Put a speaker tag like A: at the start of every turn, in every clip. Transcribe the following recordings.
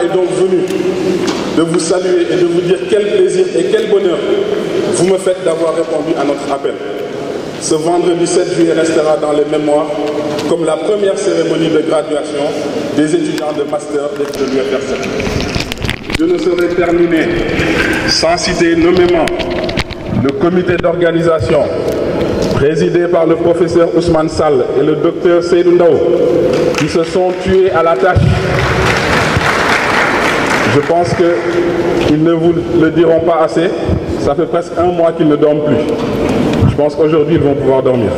A: est donc venu de vous saluer et de vous dire quel plaisir et quel bonheur vous me faites d'avoir répondu à notre appel. Ce vendredi 7 juillet restera dans les mémoires comme la première cérémonie de graduation des étudiants de master de l'UFR7. Je ne saurais terminer sans citer nommément le comité d'organisation présidé par le professeur Ousmane Sall et le docteur Seydou Ndao qui se sont tués à la tâche. Je pense qu'ils ne vous le diront pas assez. Ça fait presque un mois qu'ils ne dorment plus. Je pense qu'aujourd'hui, ils vont pouvoir dormir.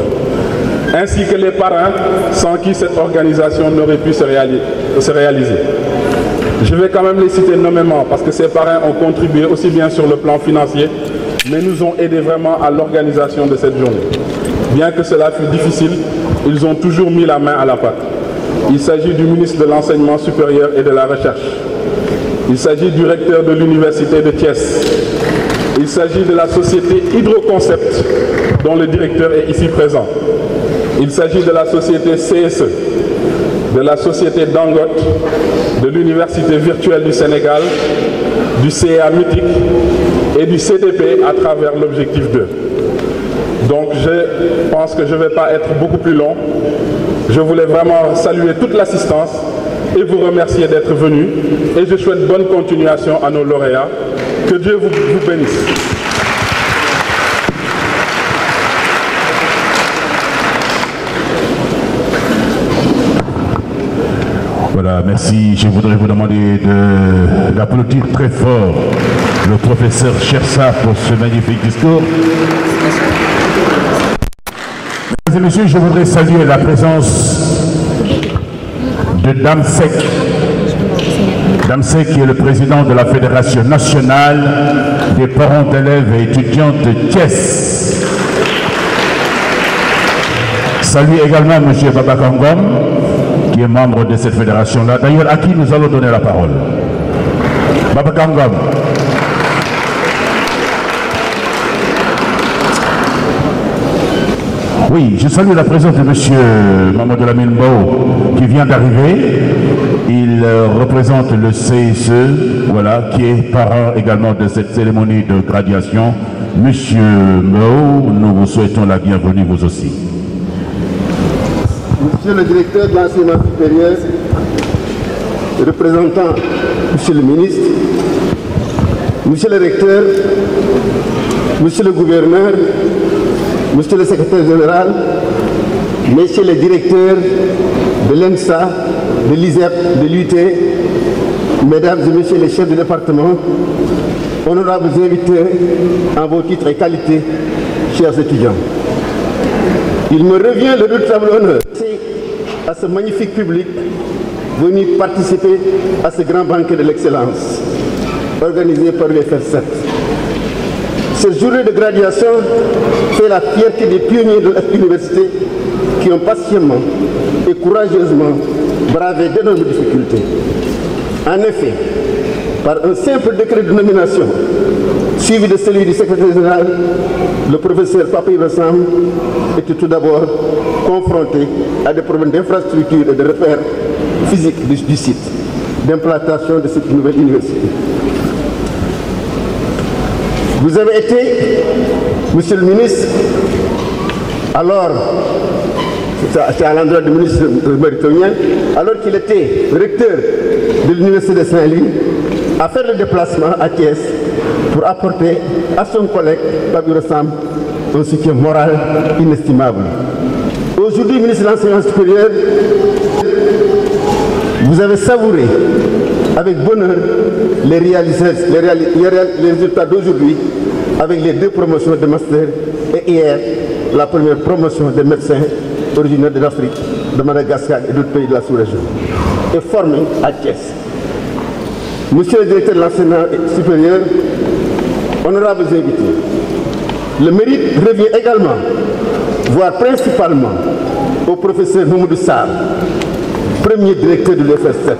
A: Ainsi que les parrains, sans qui cette organisation n'aurait pu se réaliser. Je vais quand même les citer nommément, parce que ces parrains ont contribué aussi bien sur le plan financier, mais nous ont aidés vraiment à l'organisation de cette journée. Bien que cela fût difficile, ils ont toujours mis la main à la pâte. Il s'agit du ministre de l'Enseignement supérieur et de la Recherche. Il s'agit du recteur de l'Université de Thiès. Il s'agit de la société Hydroconcept, dont le directeur est ici présent. Il s'agit de la société CSE, de la société Dangote, de l'Université virtuelle du Sénégal, du CA Mythique et du CDP à travers l'objectif 2. Donc je pense que je ne vais pas être beaucoup plus long. Je voulais vraiment saluer toute l'assistance et vous remercier d'être venus. Et je souhaite bonne continuation à nos lauréats. Que Dieu vous bénisse.
B: Voilà, merci. Je voudrais vous demander d'applaudir très fort le professeur Chersa pour ce magnifique discours. Mesdames et messieurs, je voudrais saluer la présence de Dame Sek. Dame Sek qui est le président de la Fédération nationale des parents d'élèves et étudiants de Thiès. Salut également M. Babakangom, qui est membre de cette fédération-là. D'ailleurs, à qui nous allons donner la parole? Babakangom. Oui, je salue la présence de M. Mamadou Lamine Bao, qui vient d'arriver. Il représente le CSE, voilà, qui est parrain également de cette cérémonie de graduation. Monsieur Bao, nous vous souhaitons la bienvenue, vous aussi.
C: Monsieur le directeur de l'enseignement supérieur, représentant Monsieur le ministre, Monsieur le recteur, Monsieur le gouverneur, Monsieur le secrétaire général, Messieurs les directeurs de l'ENSA, de l'ISEP, de l'UT, Mesdames et Messieurs les chefs de département, honorables invités en vos titres et qualités, chers étudiants. Il me revient le redoutable honneur à ce magnifique public venu participer à ce grand banquet de l'excellence organisé par l'UFR7. Cette journée de graduation fait la fierté des pionniers de l'université qui ont patiemment et courageusement bravé d'énormes difficultés. En effet, par un simple décret de nomination, suivi de celui du secrétaire général, le professeur Papa Ibrahim était tout d'abord confronté à des problèmes d'infrastructure et de repères physiques du site d'implantation de cette nouvelle université. Vous avez été, Monsieur le ministre, alors, c'est à l'endroit du ministre Maritonien, alors qu'il était recteur de l'Université de Saint-Louis, à faire le déplacement à Thiès pour apporter à son collègue Babou Rassam un soutien moral inestimable. Aujourd'hui, ministre de l'Enseignement supérieur, vous avez savouré avec bonheur les résultats d'aujourd'hui avec les 2 promotions de master et hier la première promotion des médecins originaires de l'Afrique, de Madagascar et d'autres pays de la sous-région et formés à Thiès. Monsieur le directeur de l'enseignement supérieur, honorables invités, le mérite revient également, voire principalement, au professeur Mamadou Sarr, premier directeur de l'UFR7.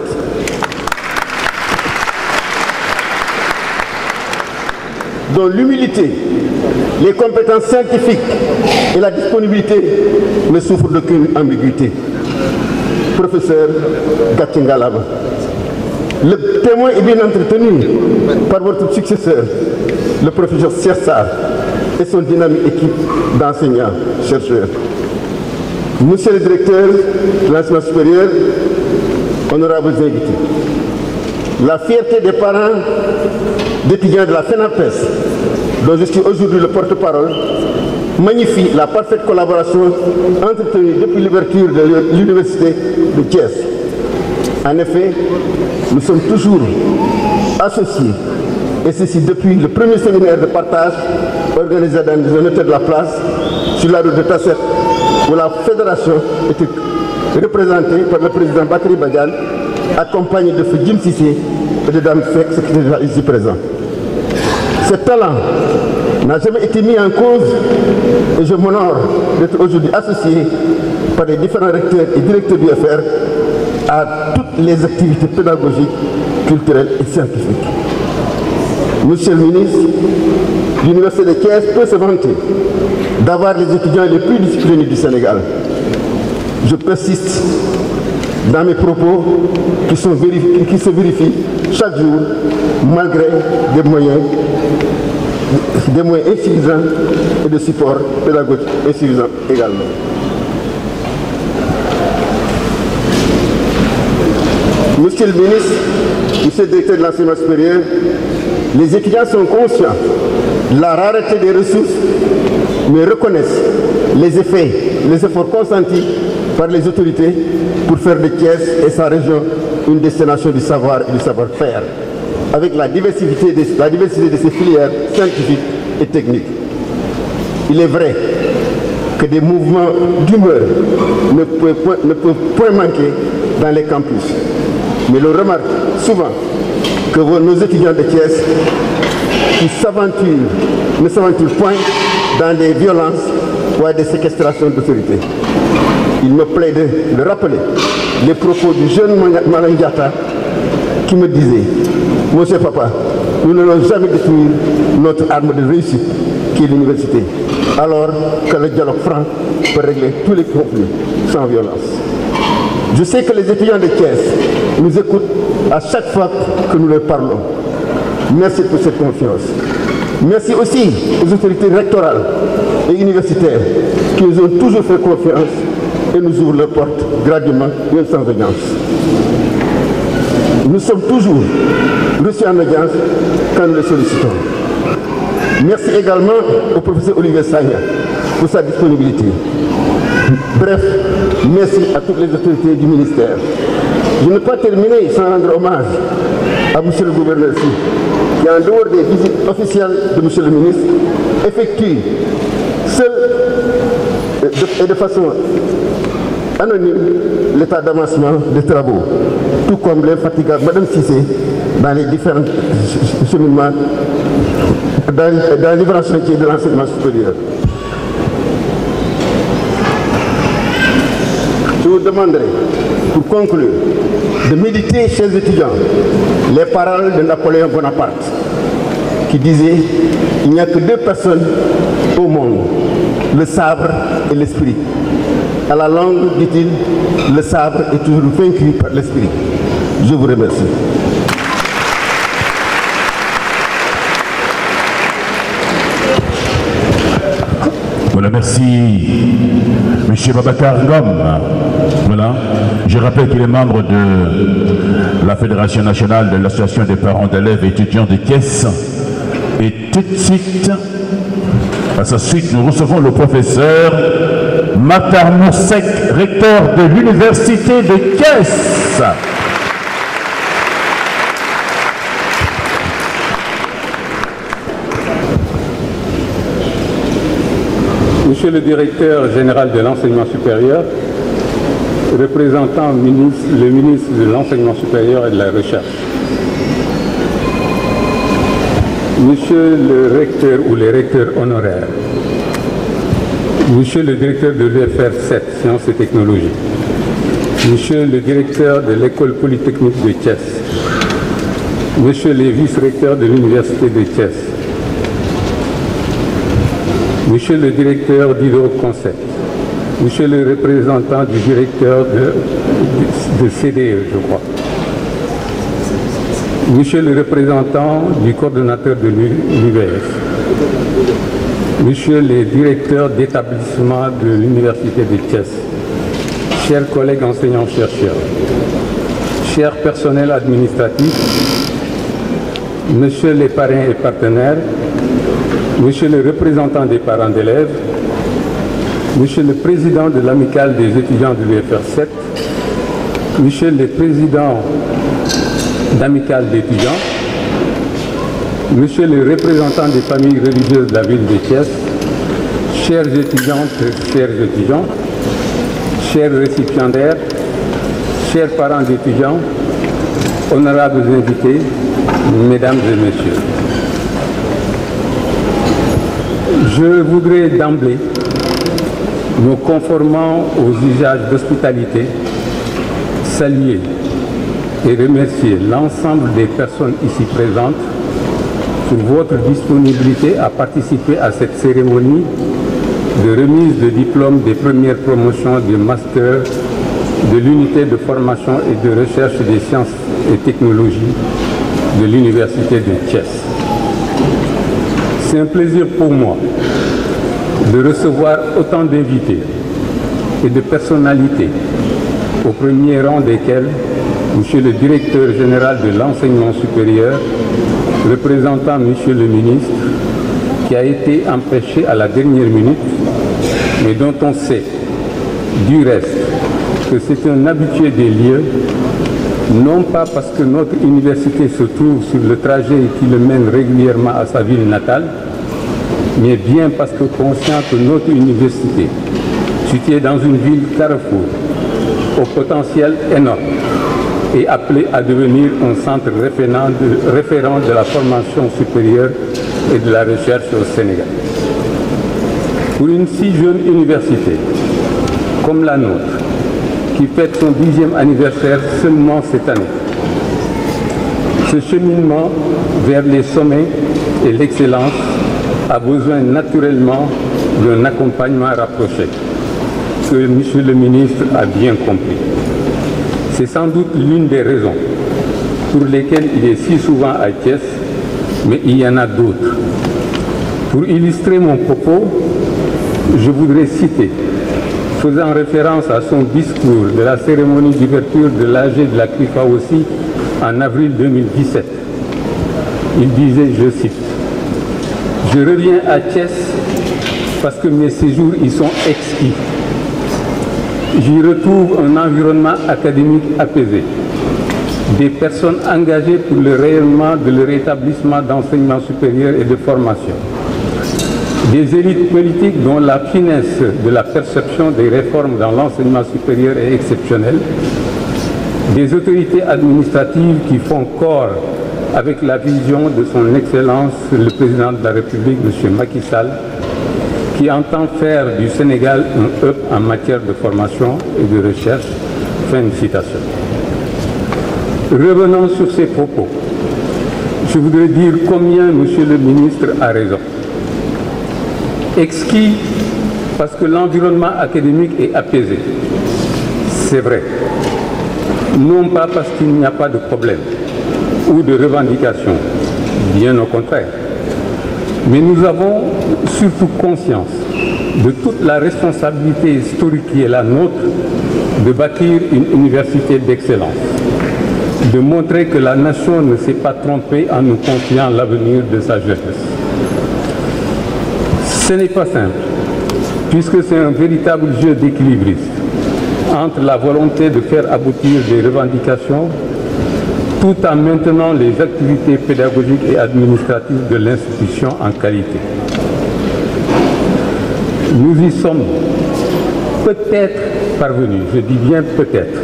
C: Dont l'humilité, les compétences scientifiques et la disponibilité ne souffrent d'aucune ambiguïté. Professeur Gatchingalaba. Le témoin est bien entretenu par votre successeur, le professeur Sersar, et son dynamique équipe d'enseignants, chercheurs. Monsieur le directeur de l'enseignement supérieur, honorables invités, la fierté des parents d'étudiants de la FENAPES, dont je suis aujourd'hui le porte-parole, magnifie la parfaite collaboration entretenue depuis l'ouverture de l'université de Thiès. En effet, nous sommes toujours associés, et ceci depuis le premier séminaire de partage organisé dans un hôtel de la place, sur la route de Tasset, où la fédération était représentée par le président Bakary Badiane, accompagné de Feu Jim Sissé et de Dame Fek, secrétaire ici présent. Ce talent n'a jamais été mis en cause et je m'honore d'être aujourd'hui associé par les différents recteurs et directeurs du FR à toutes les activités pédagogiques, culturelles et scientifiques. Monsieur le ministre, l'Université de Thiès peut se vanter d'avoir les étudiants les plus disciplinés du Sénégal. Je persiste dans mes propos qui se vérifient chaque jour malgré des moyens insuffisants et de support pédagogique insuffisant également. Monsieur le ministre, monsieur le directeur de l'enseignement supérieur, les étudiants sont conscients de la rareté des ressources, mais reconnaissent les efforts consentis par les autorités pour faire de Thiès et sa région une destination du savoir et du savoir-faire, avec la diversité de ses filières scientifiques et techniques. Il est vrai que des mouvements d'humeur ne peuvent point manquer dans les campus, mais l'on remarque souvent que nos étudiants de Thiès qui ne s'aventurent point dans des violences ou à des séquestrations d'autorité. Il me plaît de rappeler les propos du jeune Malandiata qui me disait « Monsieur Papa, nous n'allons jamais détruire notre arme de réussite qui est l'université, alors que le dialogue franc peut régler tous les conflits sans violence. » Je sais que les étudiants de Thiès nous écoutent à chaque fois que nous leur parlons. Merci pour cette confiance. Merci aussi aux autorités rectorales et universitaires qui nous ont toujours fait confiance et nous ouvrent leurs portes graduellement et sans audience. Nous sommes toujours reçus en audience quand nous les sollicitons. Merci également au professeur Olivier Sagna pour sa disponibilité. Bref, merci à toutes les autorités du ministère. Je ne peux pas terminer sans rendre hommage à M. le gouverneur qui, en dehors des visites officielles de M. le ministre, effectue seul et de façon anonyme l'état d'avancement des travaux, tout comme l'infatigable Mme Cissé dans les différents cheminements, dans les différents chantiers de l'enseignement supérieur. Je vous demanderai, pour conclure, de méditer, chers étudiants, les paroles de Napoléon Bonaparte, qui disait « Il n'y a que deux personnes au monde, le sabre et l'esprit. À la longue, dit-il, le sabre est toujours vaincu par l'esprit. » Je vous remercie.
B: Voilà, merci. Monsieur Babacar Ngom. Voilà. Je rappelle qu'il est membre de la Fédération nationale de l'association des parents d'élèves et étudiants de Thiès. Et tout de suite, à sa suite, nous recevons le professeur Matar Moursek, recteur de l'université de Thiès.
D: Monsieur le directeur général de l'enseignement supérieur, représentant le ministre de l'enseignement supérieur et de la recherche, Monsieur le recteur ou les recteurs honoraires, Monsieur le directeur de l'UFR 7, Sciences et Technologies, Monsieur le directeur de l'école polytechnique de Thiès, Monsieur les vice-recteurs de l'université de Thiès, Monsieur le directeur d'Hydroconcept, Monsieur le représentant du directeur de CDE, je crois, Monsieur le représentant du coordonnateur de l'UVS, Monsieur le directeur d'établissement de l'Université de Thiès, chers collègues enseignants-chercheurs, chers personnels administratifs, Monsieur les parrains et partenaires, Monsieur le représentant des parents d'élèves, Monsieur le président de l'amicale des étudiants de l'UFR 7, Monsieur le président d'amicale d'étudiants, Monsieur le représentant des familles religieuses de la ville de Thiès, chères étudiantes, chers étudiants, chers récipiendaires, chers parents d'étudiants, honorables invités, mesdames et messieurs. Je voudrais d'emblée, me conformant aux usages d'hospitalité, saluer et remercier l'ensemble des personnes ici présentes pour votre disponibilité à participer à cette cérémonie de remise de diplôme des premières promotions du master de l'unité de formation et de recherche des sciences et technologies de l'Université de Thiès. C'est un plaisir pour moi de recevoir autant d'invités et de personnalités, au premier rang desquels Monsieur le directeur général de l'enseignement supérieur, représentant Monsieur le ministre, qui a été empêché à la dernière minute, mais dont on sait, du reste, que c'est un habitué des lieux, non pas parce que notre université se trouve sur le trajet qui le mène régulièrement à sa ville natale, mais bien parce que conscient que notre université, située dans une ville carrefour, au potentiel énorme, est appelée à devenir un centre référent de la formation supérieure et de la recherche au Sénégal. Pour une si jeune université comme la nôtre, qui fête son 10e anniversaire seulement cette année, ce cheminement vers les sommets et l'excellence a besoin naturellement d'un accompagnement rapproché, que Monsieur le ministre a bien compris. C'est sans doute l'une des raisons pour lesquelles il est si souvent à Thiès, mais il y en a d'autres. Pour illustrer mon propos, je voudrais citer, faisant référence à son discours de la cérémonie d'ouverture de l'AG de la CRIFA aussi en avril 2017. Il disait, je cite, « Je reviens à Thiès parce que mes séjours y sont exquis. J'y retrouve un environnement académique apaisé, des personnes engagées pour le rayonnement de leur établissement d'enseignement supérieur et de formation, des élites politiques dont la finesse de la perception des réformes dans l'enseignement supérieur est exceptionnelle, des autorités administratives qui font corps avec la vision de son Excellence le Président de la République, M. Macky Sall, qui entend faire du Sénégal un hub en matière de formation et de recherche. » Fin de citation. Revenons sur ces propos. Je voudrais dire combien Monsieur le ministre a raison. Exquis parce que l'environnement académique est apaisé. C'est vrai. Non pas parce qu'il n'y a pas de problème ou de revendication, bien au contraire. Mais nous avons surtout conscience de toute la responsabilité historique qui est la nôtre de bâtir une université d'excellence, de montrer que la nation ne s'est pas trompée en nous confiant l'avenir de sa jeunesse. Ce n'est pas simple, puisque c'est un véritable jeu d'équilibriste entre la volonté de faire aboutir des revendications tout en maintenant les activités pédagogiques et administratives de l'institution en qualité. Nous y sommes peut-être parvenus, je dis bien peut-être,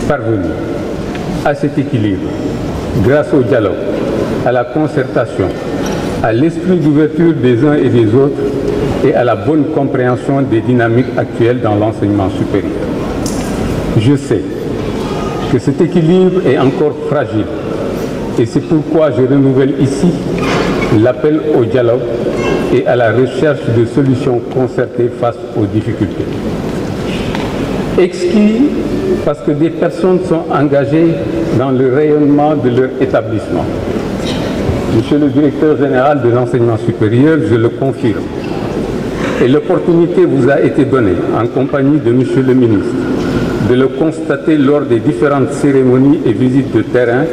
D: parvenus à cet équilibre grâce au dialogue, à la concertation, à l'esprit d'ouverture des uns et des autres et à la bonne compréhension des dynamiques actuelles dans l'enseignement supérieur. Je sais que cet équilibre est encore fragile et c'est pourquoi je renouvelle ici l'appel au dialogue et à la recherche de solutions concertées face aux difficultés. Exquis parce que des personnes sont engagées dans le rayonnement de leur établissement. Monsieur le directeur général de l'enseignement supérieur, je le confirme. Et l'opportunité vous a été donnée, en compagnie de Monsieur le ministre, de le constater lors des différentes cérémonies et visites de terrain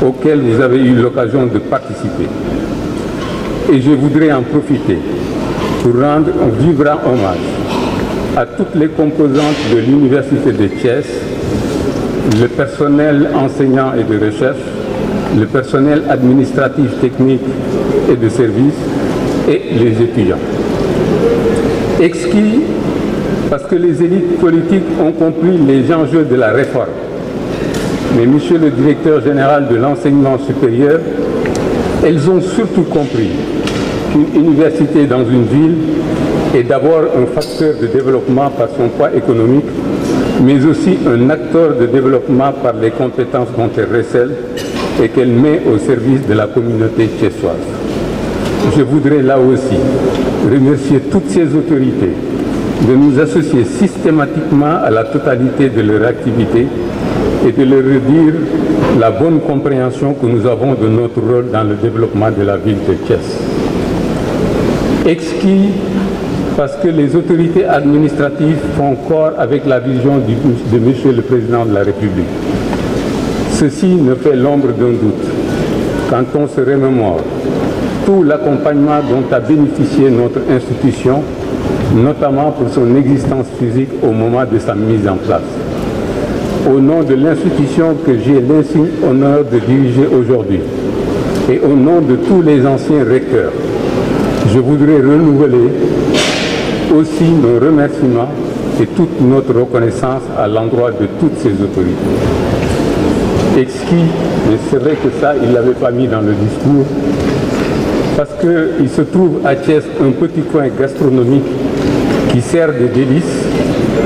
D: auxquelles vous avez eu l'occasion de participer. Et je voudrais en profiter pour rendre un vibrant hommage à toutes les composantes de l'Université de Thiès, le personnel enseignant et de recherche, le personnel administratif, technique et de service et les étudiants. Exquis parce que les élites politiques ont compris les enjeux de la réforme. Mais Monsieur le directeur général de l'enseignement supérieur, elles ont surtout compris qu'une université dans une ville est d'abord un facteur de développement par son poids économique, mais aussi un acteur de développement par les compétences dont elle recèle et qu'elle met au service de la communauté thiessoise. Je voudrais là aussi remercier toutes ces autorités de nous associer systématiquement à la totalité de leur activité et de leur redire la bonne compréhension que nous avons de notre rôle dans le développement de la ville de Thiès. Exquis parce que les autorités administratives font corps avec la vision de Monsieur le Président de la République. Ceci ne fait l'ombre d'un doute quand on se remémore tout l'accompagnement dont a bénéficié notre institution, notamment pour son existence physique au moment de sa mise en place. Au nom de l'institution que j'ai l'insigne honneur de diriger aujourd'hui et au nom de tous les anciens recteurs, je voudrais renouveler aussi nos remerciements et toute notre reconnaissance à l'endroit de toutes ces autorités. Exquis, mais c'est vrai que ça, il ne l'avait pas mis dans le discours, parce qu'il se trouve à Thiès un petit coin gastronomique qui sert de délices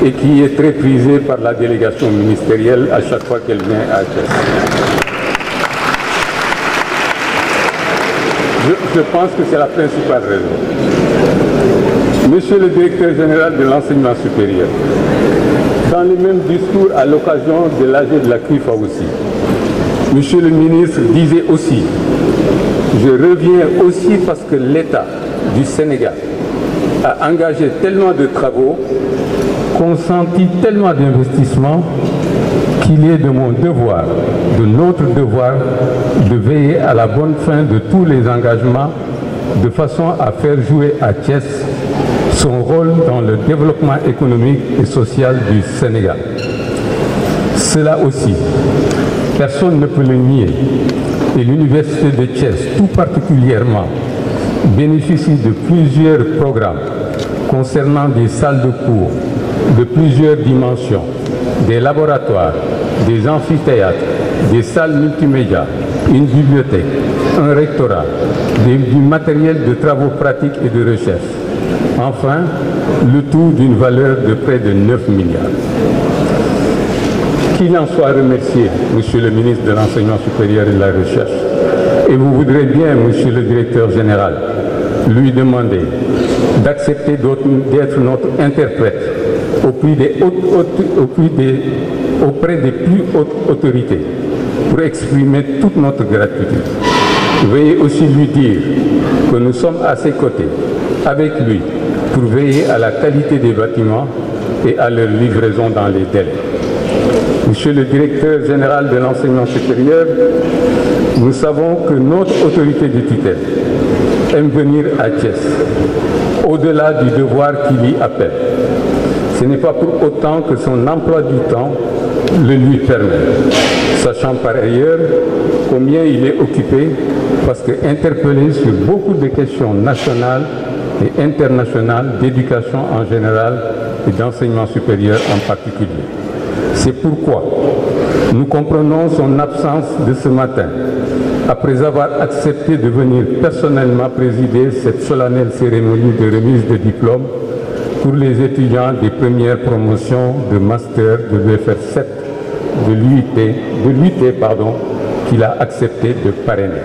D: et qui est très prisé par la délégation ministérielle à chaque fois qu'elle vient à Thiès. Je pense que c'est la principale raison. Monsieur le directeur général de l'enseignement supérieur, dans le même discours à l'occasion de l'AG de la CRIFA aussi, Monsieur le ministre disait aussi, je reviens aussi parce que l'État du Sénégal a engagé tellement de travaux, consenti tellement d'investissements qu'il est de mon devoir, de notre devoir, de veiller à la bonne fin de tous les engagements de façon à faire jouer à Thiès son rôle dans le développement économique et social du Sénégal. Cela aussi, personne ne peut le nier, et l'Université de Thiès, tout particulièrement, bénéficie de plusieurs programmes concernant des salles de cours de plusieurs dimensions, des laboratoires, des amphithéâtres, des salles multimédia, une bibliothèque, un rectorat, du matériel de travaux pratiques et de recherche. Enfin, le tout d'une valeur de près de 9 milliards. Qu'il en soit remercié, Monsieur le ministre de l'Enseignement supérieur et de la Recherche. Et vous voudrez bien, Monsieur le directeur général, lui demander d'accepter d'être notre interprète auprès des plus hautes autorités pour exprimer toute notre gratitude. Veuillez aussi lui dire que nous sommes à ses côtés, avec lui, pour veiller à la qualité des bâtiments et à leur livraison dans les délais. Monsieur le directeur général de l'enseignement supérieur, nous savons que notre autorité de tutelle aime venir à Thiès, au-delà du devoir qui l'y appelle. Ce n'est pas pour autant que son emploi du temps le lui permet, sachant par ailleurs combien il est occupé, parce qu'interpellé sur beaucoup de questions nationales et internationales, d'éducation en général et d'enseignement supérieur en particulier. C'est pourquoi nous comprenons son absence de ce matin, après avoir accepté de venir personnellement présider cette solennelle cérémonie de remise de diplôme pour les étudiants des premières promotions de master de l'UFR 7 de l'UT, qu'il a accepté de parrainer.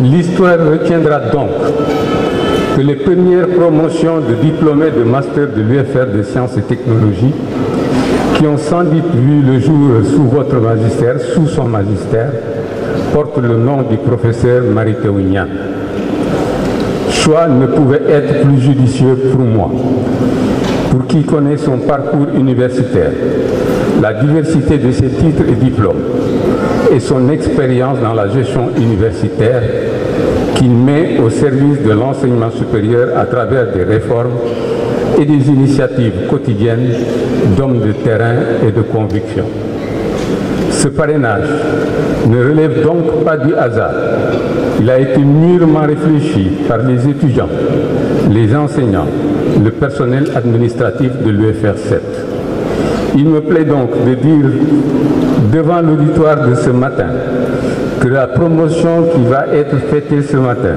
D: L'histoire retiendra donc que les premières promotions de diplômés de master de l'UFR de sciences et technologies qui ont sans doute vu le jour sous votre magistère, sous son magistère, portent le nom du professeur Mary Teuw Niane. Choix ne pouvait être plus judicieux pour moi, pour qui connaît son parcours universitaire, la diversité de ses titres et diplômes et son expérience dans la gestion universitaire qu'il met au service de l'enseignement supérieur à travers des réformes et des initiatives quotidiennes d'hommes de terrain et de conviction. Ce parrainage ne relève donc pas du hasard. Il a été mûrement réfléchi par les étudiants, les enseignants, le personnel administratif de l'UFR 7. Il me plaît donc de dire devant l'auditoire de ce matin que la promotion qui va être fêtée ce matin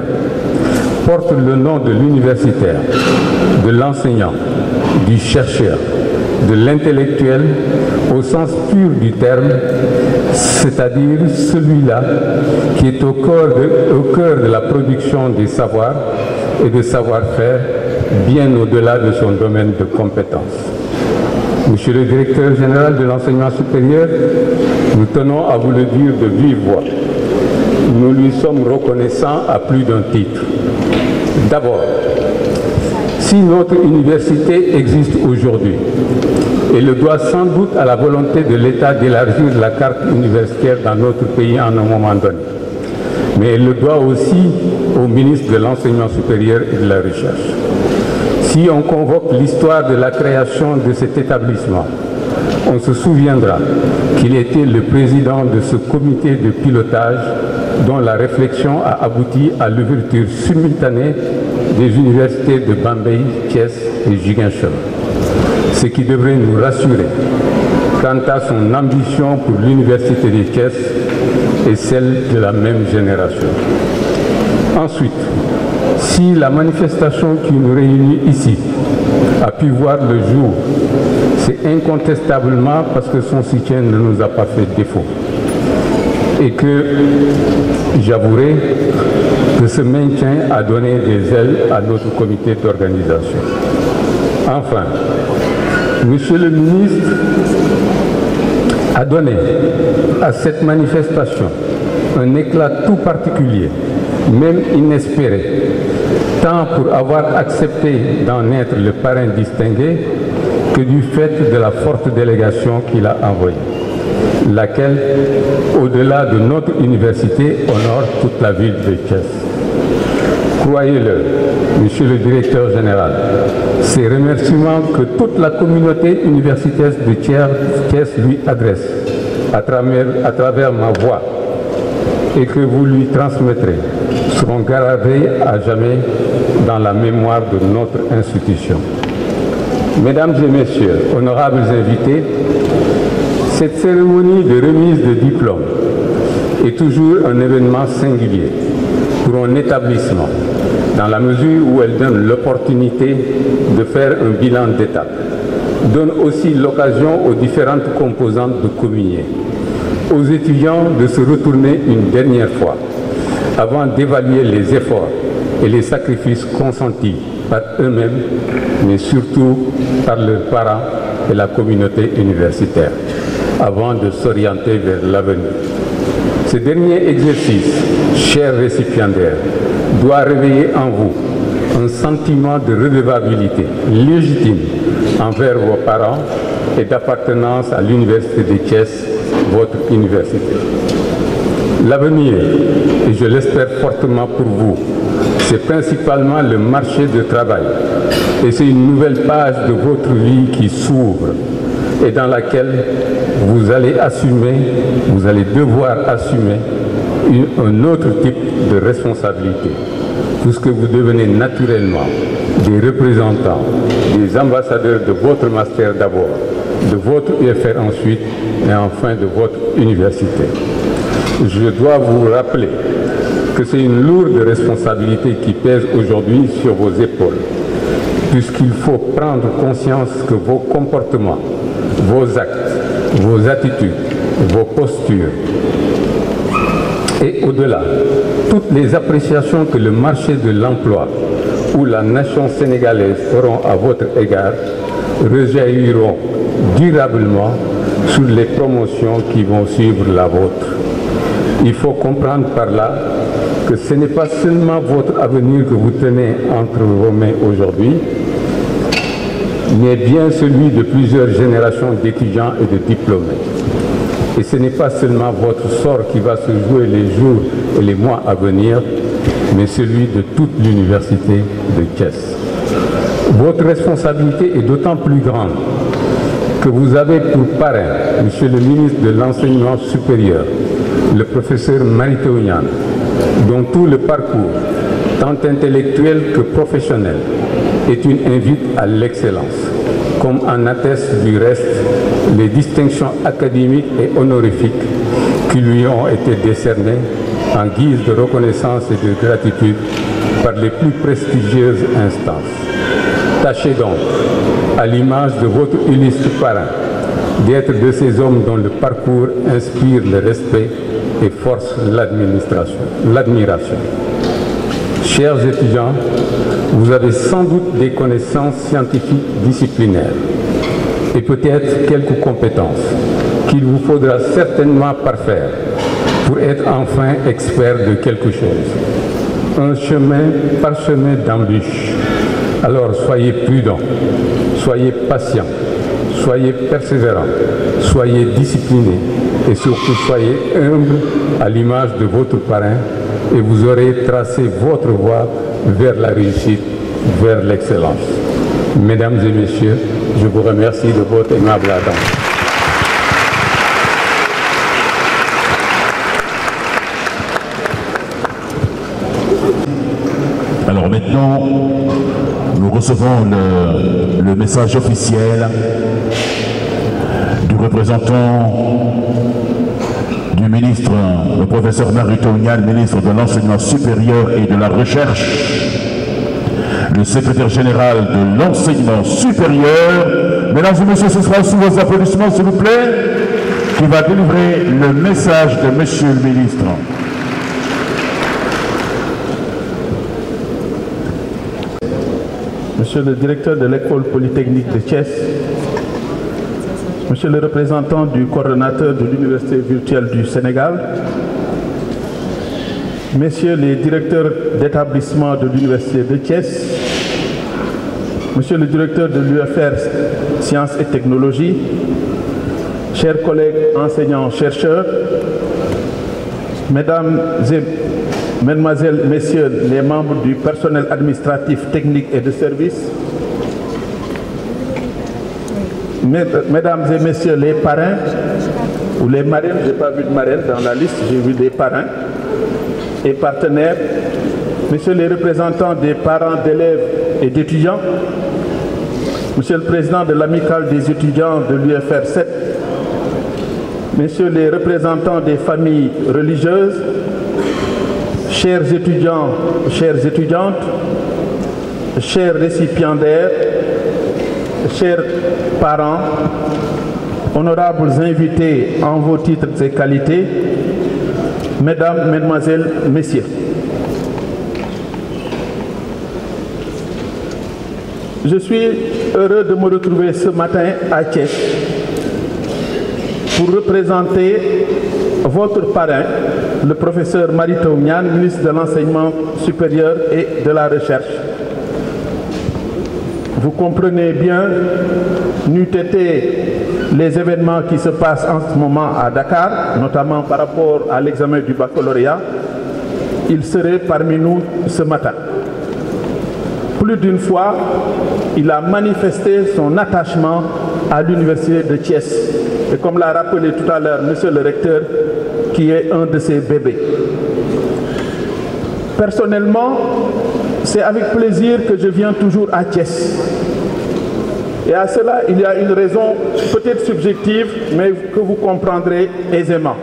D: porte le nom de l'universitaire, de l'enseignant, du chercheur, de l'intellectuel au sens pur du terme, c'est-à-dire celui-là qui est au cœur de la production des savoirs et de savoir-faire bien au-delà de son domaine de compétences. Monsieur le directeur général de l'enseignement supérieur, nous tenons à vous le dire de vive voix. Nous lui sommes reconnaissants à plus d'un titre. D'abord, si notre université existe aujourd'hui, elle le doit sans doute à la volonté de l'État d'élargir la carte universitaire dans notre pays en un moment donné. Mais elle le doit aussi au ministre de l'Enseignement supérieur et de la Recherche. Si on convoque l'histoire de la création de cet établissement, on se souviendra qu'il était le président de ce comité de pilotage dont la réflexion a abouti à l'ouverture simultanée des universités de Bambey, Thiès et Ziguinchor. Ce qui devrait nous rassurer quant à son ambition pour l'université de Thiès et celle de la même génération. Ensuite, si la manifestation qui nous réunit ici a pu voir le jour, c'est incontestablement parce que son soutien ne nous a pas fait défaut. Et que, j'avouerai, que ce maintien a donné des ailes à notre comité d'organisation. Enfin, Monsieur le ministre a donné à cette manifestation un éclat tout particulier, même inespéré, tant pour avoir accepté d'en être le parrain distingué que du fait de la forte délégation qu'il a envoyée, laquelle, au-delà de notre université, honore toute la ville de Thiès. Croyez-le, Monsieur le directeur général, ces remerciements que toute la communauté universitaire de Thiès lui adresse à travers ma voix et que vous lui transmettrez seront gravés à jamais dans la mémoire de notre institution. Mesdames et messieurs, honorables invités, cette cérémonie de remise de diplôme est toujours un événement singulier pour un établissement, dans la mesure où elle donne l'opportunité de faire un bilan d'étape, donne aussi l'occasion aux différentes composantes de communier, aux étudiants de se retourner une dernière fois, avant d'évaluer les efforts et les sacrifices consentis par eux-mêmes, mais surtout par leurs parents et la communauté universitaire, avant de s'orienter vers l'avenir. Ce dernier exercice, chers récipiendaires, doit réveiller en vous un sentiment de redevabilité légitime envers vos parents et d'appartenance à l'Université de Thiès, votre université. L'avenir, et je l'espère fortement pour vous, c'est principalement le marché du travail. Et c'est une nouvelle page de votre vie qui s'ouvre et dans laquelle vous allez devoir assumer un autre type de responsabilité, puisque vous devenez naturellement des représentants, des ambassadeurs de votre master d'abord, de votre UFR ensuite, et enfin de votre université. Je dois vous rappeler que c'est une lourde responsabilité qui pèse aujourd'hui sur vos épaules, puisqu'il faut prendre conscience que vos comportements, vos actes, vos attitudes, vos postures, et au-delà, toutes les appréciations que le marché de l'emploi ou la nation sénégalaise auront à votre égard rejailliront durablement sur les promotions qui vont suivre la vôtre. Il faut comprendre par là que ce n'est pas seulement votre avenir que vous tenez entre vos mains aujourd'hui, mais bien celui de plusieurs générations d'étudiants et de diplômés. Et ce n'est pas seulement votre sort qui va se jouer les jours et les mois à venir, mais celui de toute l'université de Thiès. Votre responsabilité est d'autant plus grande que vous avez pour parrain, Monsieur le ministre de l'Enseignement supérieur, le professeur Mary Teuw Niane, dont tout le parcours, tant intellectuel que professionnel, est une invite à l'excellence, comme en attestent du reste les distinctions académiques et honorifiques qui lui ont été décernées en guise de reconnaissance et de gratitude par les plus prestigieuses instances. Tâchez donc, à l'image de votre illustre parrain, d'être de ces hommes dont le parcours inspire le respect et force l'admiration. Chers étudiants, vous avez sans doute des connaissances scientifiques disciplinaires et peut-être quelques compétences qu'il vous faudra certainement parfaire pour être enfin expert de quelque chose. Un chemin parsemé d'embûches. Alors soyez prudents, soyez patients, soyez persévérants, soyez disciplinés et surtout soyez humbles à l'image de votre parrain et vous aurez tracé votre voie vers la réussite, vers l'excellence. Mesdames et messieurs, je vous remercie de votre aimable attention.
B: Alors maintenant, nous recevons le message officiel du représentant du ministre, le professeur Mary Teuw Niane, ministre de l'Enseignement supérieur et de la Recherche, le secrétaire général de l'Enseignement supérieur. Mesdames et messieurs, ce sera sous vos applaudissements, s'il vous plaît, qui va délivrer le message de monsieur le ministre.
E: Monsieur le directeur de l'école polytechnique de Thiès, Monsieur le représentant du coordonnateur de l'Université virtuelle du Sénégal, Messieurs les directeurs d'établissement de l'Université de Thiès, Monsieur le directeur de l'UFR Sciences et Technologies, chers collègues enseignants-chercheurs, Mesdames et Mesdemoiselles, Messieurs les membres du personnel administratif, technique et de service, Mesdames et Messieurs les parrains ou les marraines, je n'ai pas vu de marraine dans la liste, j'ai vu des parrains et partenaires, Messieurs les représentants des parents d'élèves et d'étudiants, Monsieur le Président de l'Amicale des étudiants de l'UFR 7, Messieurs les représentants des familles religieuses, chers étudiants, chères étudiantes, chers récipiendaires, chers parents, honorables invités en vos titres et qualités, Mesdames, Mesdemoiselles, Messieurs. Je suis heureux de me retrouver ce matin à Thiès pour représenter votre parrain, le professeur Mary Teuw Niane, ministre de l'Enseignement supérieur et de la Recherche. Vous comprenez bien, n'eût été les événements qui se passent en ce moment à Dakar, notamment par rapport à l'examen du baccalauréat, il serait parmi nous ce matin. Plus d'une fois, il a manifesté son attachement à l'université de Thiès. Et comme l'a rappelé tout à l'heure monsieur le recteur, qui est un de ses bébés. Personnellement, c'est avec plaisir que je viens toujours à Thiès. Et à cela, il y a une raison peut-être subjective, mais que vous comprendrez aisément.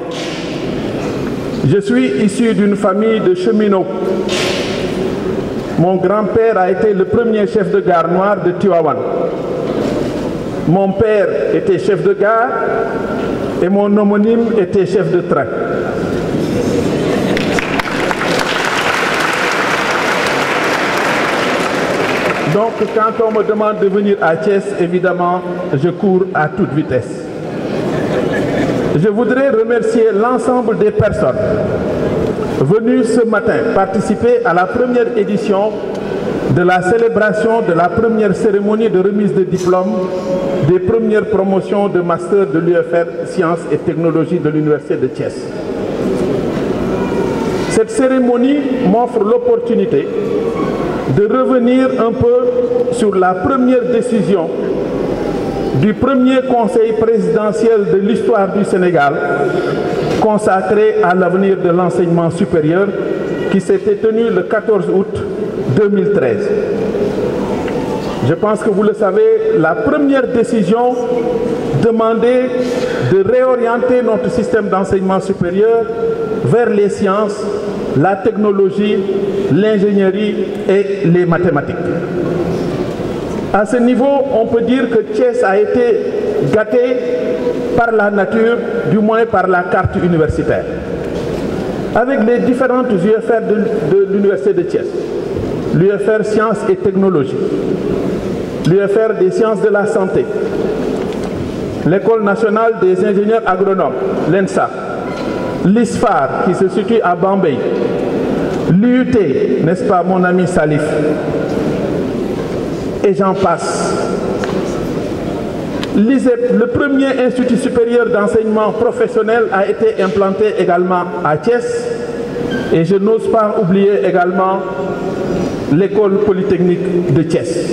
E: Je suis issu d'une famille de cheminots. Mon grand-père a été le premier chef de gare noire de Tivaouane. Mon père était chef de gare et mon homonyme était chef de train. Donc quand on me demande de venir à Thiès, évidemment, je cours à toute vitesse. Je voudrais remercier l'ensemble des personnes venues ce matin participer à la première édition de la célébration de la première cérémonie de remise de diplôme des premières promotions de master de l'UFR Sciences et Technologies de l'Université de Thiès. Cette cérémonie m'offre l'opportunité de revenir un peu sur la première décision du premier conseil présidentiel de l'histoire du Sénégal consacré à l'avenir de l'enseignement supérieur qui s'était tenu le 14 août 2013. Je pense que vous le savez, la première décision demandait de réorienter notre système d'enseignement supérieur vers les sciences, la technologie, l'ingénierie et les mathématiques. À ce niveau, on peut dire que Thiès a été gâté par la nature, du moins par la carte universitaire. Avec les différentes UFR de l'Université de Thiès, l'UFR Sciences et Technologies, l'UFR des Sciences de la Santé, l'École nationale des ingénieurs agronomes, l'ENSA, l'ISFAR qui se situe à Bambey, l'UUT, n'est-ce pas mon ami Salif, et j'en passe. L'ISEP, le premier institut supérieur d'enseignement professionnel, a été implanté également à Thiès, et je n'ose pas oublier également l'école polytechnique de Thiès.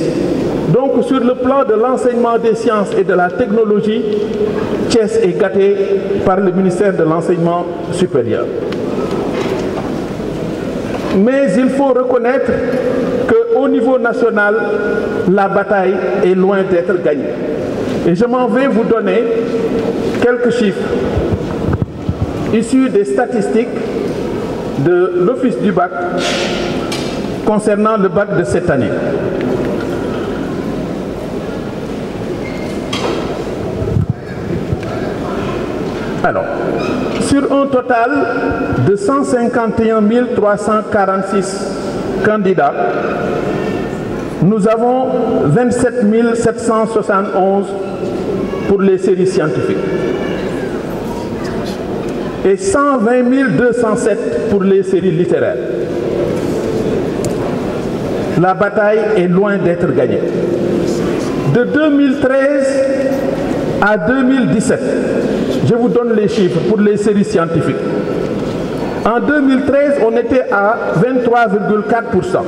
E: Donc sur le plan de l'enseignement des sciences et de la technologie, Thiès est gâté par le ministère de l'enseignement supérieur. Mais il faut reconnaître qu'au niveau national, la bataille est loin d'être gagnée. Et je m'en vais vous donner quelques chiffres issus des statistiques de l'Office du bac concernant le bac de cette année. Alors, sur un total de 151 346 candidats, nous avons 27 771 pour les séries scientifiques et 120 207 pour les séries littéraires. La bataille est loin d'être gagnée. De 2013 à 2017, je vous donne les chiffres pour les séries scientifiques. En 2013, on était à 23,4%.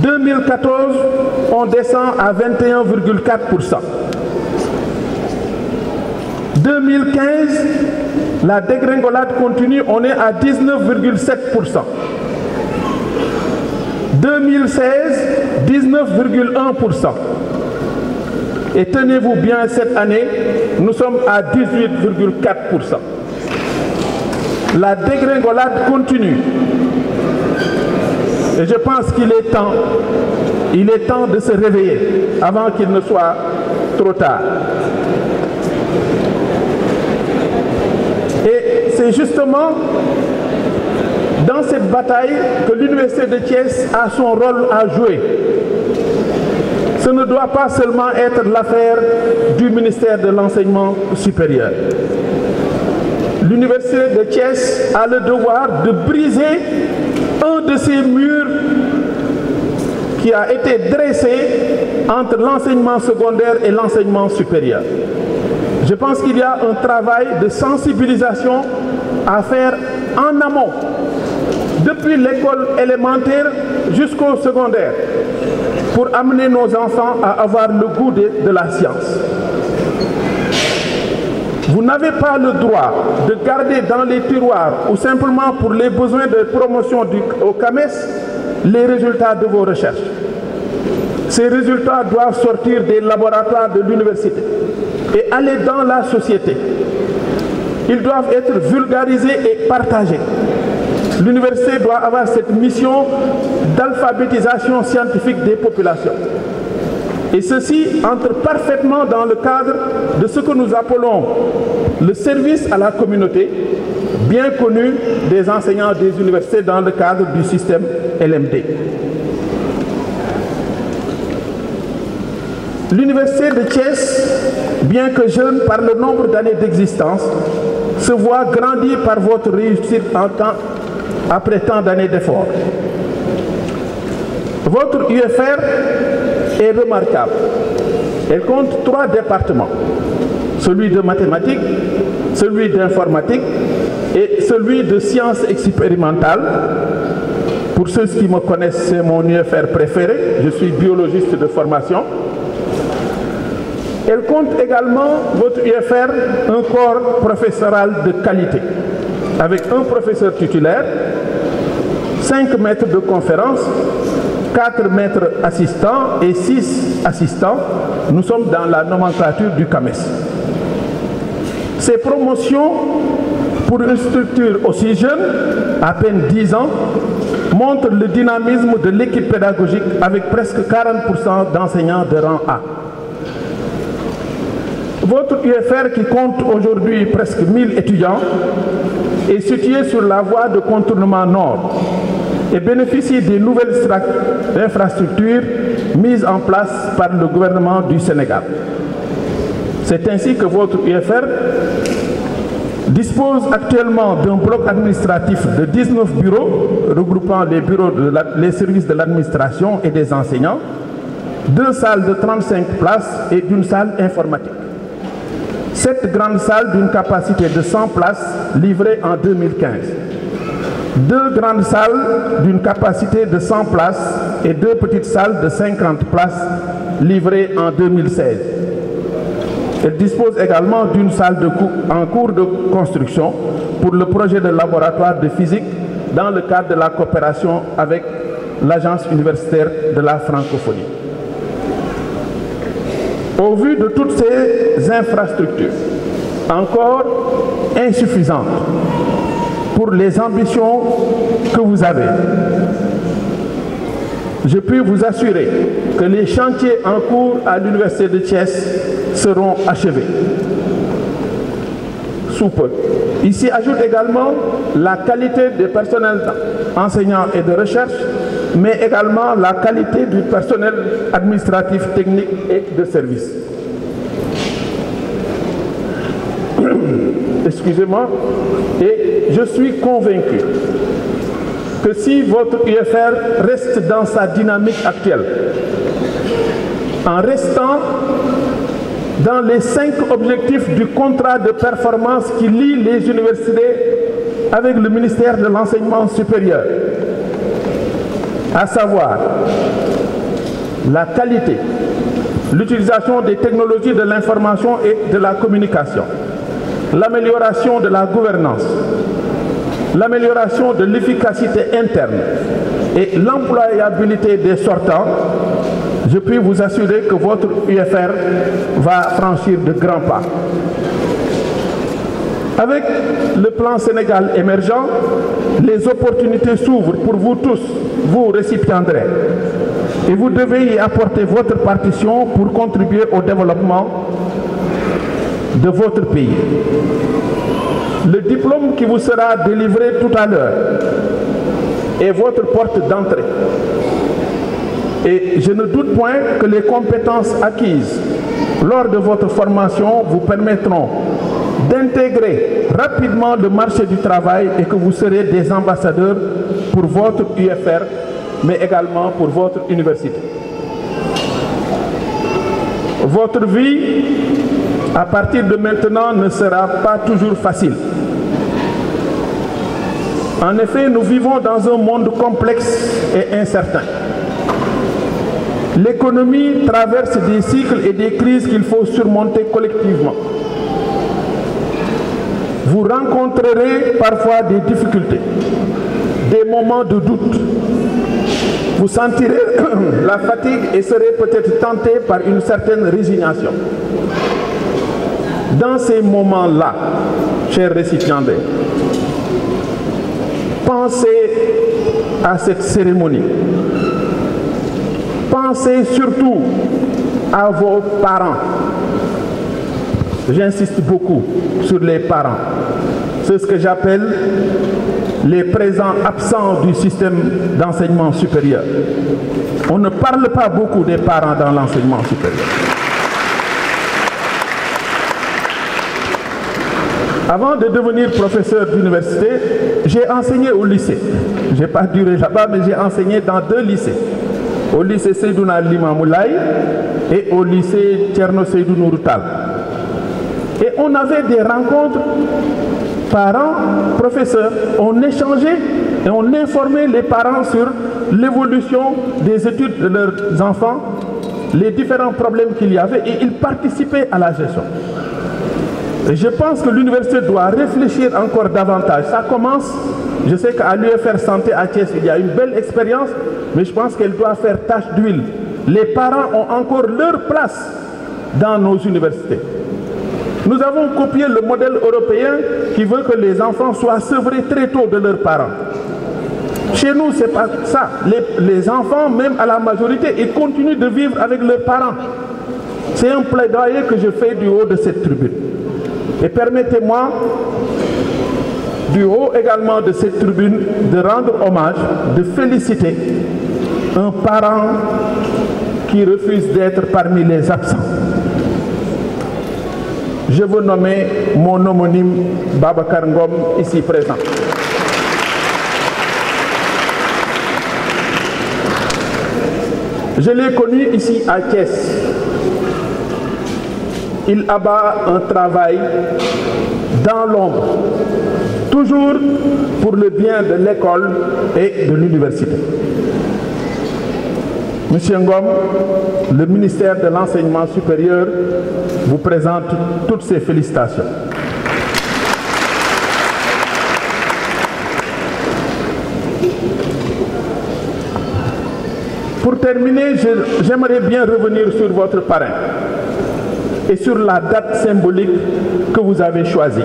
E: 2014, on descend à 21,4%. 2015, la dégringolade continue, on est à 19,7%. 2016, 19,1%. Et tenez-vous bien, cette année, nous sommes à 18,4%. La dégringolade continue. Et je pense qu'il est temps de se réveiller avant qu'il ne soit trop tard. Et c'est justement dans cette bataille que l'Université de Thiès a son rôle à jouer. Ce ne doit pas seulement être l'affaire du ministère de l'Enseignement supérieur. L'Université de Thiès a le devoir de briser un de ces murs qui a été dressé entre l'enseignement secondaire et l'enseignement supérieur. Je pense qu'il y a un travail de sensibilisation à faire en amont, depuis l'école élémentaire jusqu'au secondaire, pour amener nos enfants à avoir le goût de la science. Vous n'avez pas le droit de garder dans les tiroirs ou simplement pour les besoins de promotion au CAMES les résultats de vos recherches. Ces résultats doivent sortir des laboratoires de l'université et aller dans la société. Ils doivent être vulgarisés et partagés. L'université doit avoir cette mission d'alphabétisation scientifique des populations. Et ceci entre parfaitement dans le cadre de ce que nous appelons le service à la communauté, bien connu des enseignants des universités dans le cadre du système LMD. L'université de Thiès, bien que jeune par le nombre d'années d'existence, se voit grandir par votre réussite après tant d'années d'efforts. Votre UFR est remarquable. Elle compte 3 départements, celui de mathématiques, celui d'informatique et celui de sciences expérimentales. Pour ceux qui me connaissent, c'est mon UFR préféré. Je suis biologiste de formation. Elle compte également, votre UFR, un corps professoral de qualité, avec un professeur titulaire, 5 maîtres de conférence, 4 maîtres assistants et 6 assistants. Nous sommes dans la nomenclature du CAMES. Ces promotions, pour une structure aussi jeune, à peine 10 ans, montrent le dynamisme de l'équipe pédagogique avec presque 40% d'enseignants de rang A. Votre UFR, qui compte aujourd'hui presque 1000 étudiants, est situé sur la voie de contournement nord et bénéficie des nouvelles infrastructures mises en place par le gouvernement du Sénégal. C'est ainsi que votre UFR dispose actuellement d'un bloc administratif de 19 bureaux, regroupant les services de l'administration et des enseignants, 2 salles de 35 places et d'une salle informatique. 7 grandes salles d'une capacité de 100 places livrées en 2015. 2 grandes salles d'une capacité de 100 places et 2 petites salles de 50 places livrées en 2016. Elle dispose également d'une salle en cours de construction pour le projet de laboratoire de physique dans le cadre de la coopération avec l'Agence universitaire de la francophonie. Au vu de toutes ces infrastructures, encore insuffisantes pour les ambitions que vous avez, je puis vous assurer que les chantiers en cours à l'Université de Thiès seront achevés sous peu. Ici ajoute également la qualité des personnels enseignants et de recherche, mais également la qualité du personnel administratif, technique et de service. Excusez-moi. Et je suis convaincu que si votre UFR reste dans sa dynamique actuelle, en restant dans les 5 objectifs du contrat de performance qui lie les universités avec le ministère de l'Enseignement supérieur, à savoir la qualité, l'utilisation des technologies de l'information et de la communication, l'amélioration de la gouvernance, l'amélioration de l'efficacité interne et l'employabilité des sortants, je puis vous assurer que votre UFR va franchir de grands pas. Avec le plan Sénégal émergent, les opportunités s'ouvrent pour vous tous, vous récipiendaires. Et vous devez y apporter votre partition pour contribuer au développement de votre pays. Le diplôme qui vous sera délivré tout à l'heure est votre porte d'entrée. Et je ne doute point que les compétences acquises lors de votre formation vous permettront d'intégrer rapidement le marché du travail et que vous serez des ambassadeurs pour votre UFR, mais également pour votre université. Votre vie, à partir de maintenant, ne sera pas toujours facile. En effet, nous vivons dans un monde complexe et incertain. L'économie traverse des cycles et des crises qu'il faut surmonter collectivement. Vous rencontrerez parfois des difficultés, des moments de doute. Vous sentirez la fatigue et serez peut-être tenté par une certaine résignation. Dans ces moments-là, chers récipiendaires, pensez à cette cérémonie. Pensez surtout à vos parents. J'insiste beaucoup sur les parents. C'est ce que j'appelle les présents absents du système d'enseignement supérieur. On ne parle pas beaucoup des parents dans l'enseignement supérieur. Avant de devenir professeur d'université, j'ai enseigné au lycée. Je n'ai pas duré là-bas, mais j'ai enseigné dans 2 lycées. Au lycée Seydouna Limamou Laye et au lycée Thierno Seydou Nourou Tall. Et on avait des rencontres parents-professeurs. On échangeait et on informait les parents sur l'évolution des études de leurs enfants, les différents problèmes qu'il y avait, et ils participaient à la gestion. Et je pense que l'université doit réfléchir encore davantage. Ça commence, je sais qu'à l'UFR Santé à Thiès, il y a une belle expérience, mais je pense qu'elle doit faire tache d'huile. Les parents ont encore leur place dans nos universités. Nous avons copié le modèle européen qui veut que les enfants soient sevrés très tôt de leurs parents. Chez nous, ce n'est pas ça. Les enfants, même à la majorité, ils continuent de vivre avec leurs parents. C'est un plaidoyer que je fais du haut de cette tribune. Et permettez-moi, du haut également de cette tribune, de rendre hommage, de féliciter un parent qui refuse d'être parmi les absents. Je veux nommer mon homonyme Babacar Ngom, ici présent. Je l'ai connu ici à Thiès. Il abat un travail dans l'ombre, toujours pour le bien de l'école et de l'université. Monsieur Ngom, le ministère de l'Enseignement supérieur vous présente toutes ses félicitations. Pour terminer, j'aimerais bien revenir sur votre parrain et sur la date symbolique que vous avez choisie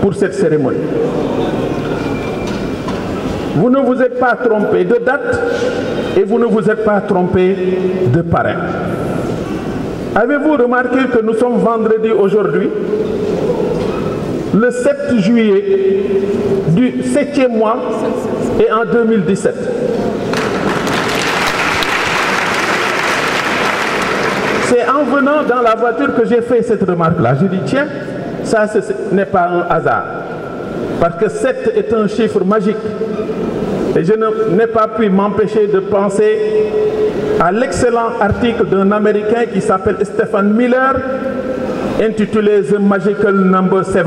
E: pour cette cérémonie. Vous ne vous êtes pas trompé de date et vous ne vous êtes pas trompé de parrain. Avez-vous remarqué que nous sommes vendredi aujourd'hui, le 7 juillet du 7e mois et en 2017. C'est en venant dans la voiture que j'ai fait cette remarque-là. J'ai dit, tiens, ça ce n'est pas un hasard. Parce que 7 est un chiffre magique. Et je n'ai pas pu m'empêcher de penser à l'excellent article d'un Américain qui s'appelle Stephen Miller, intitulé The Magical Number 7.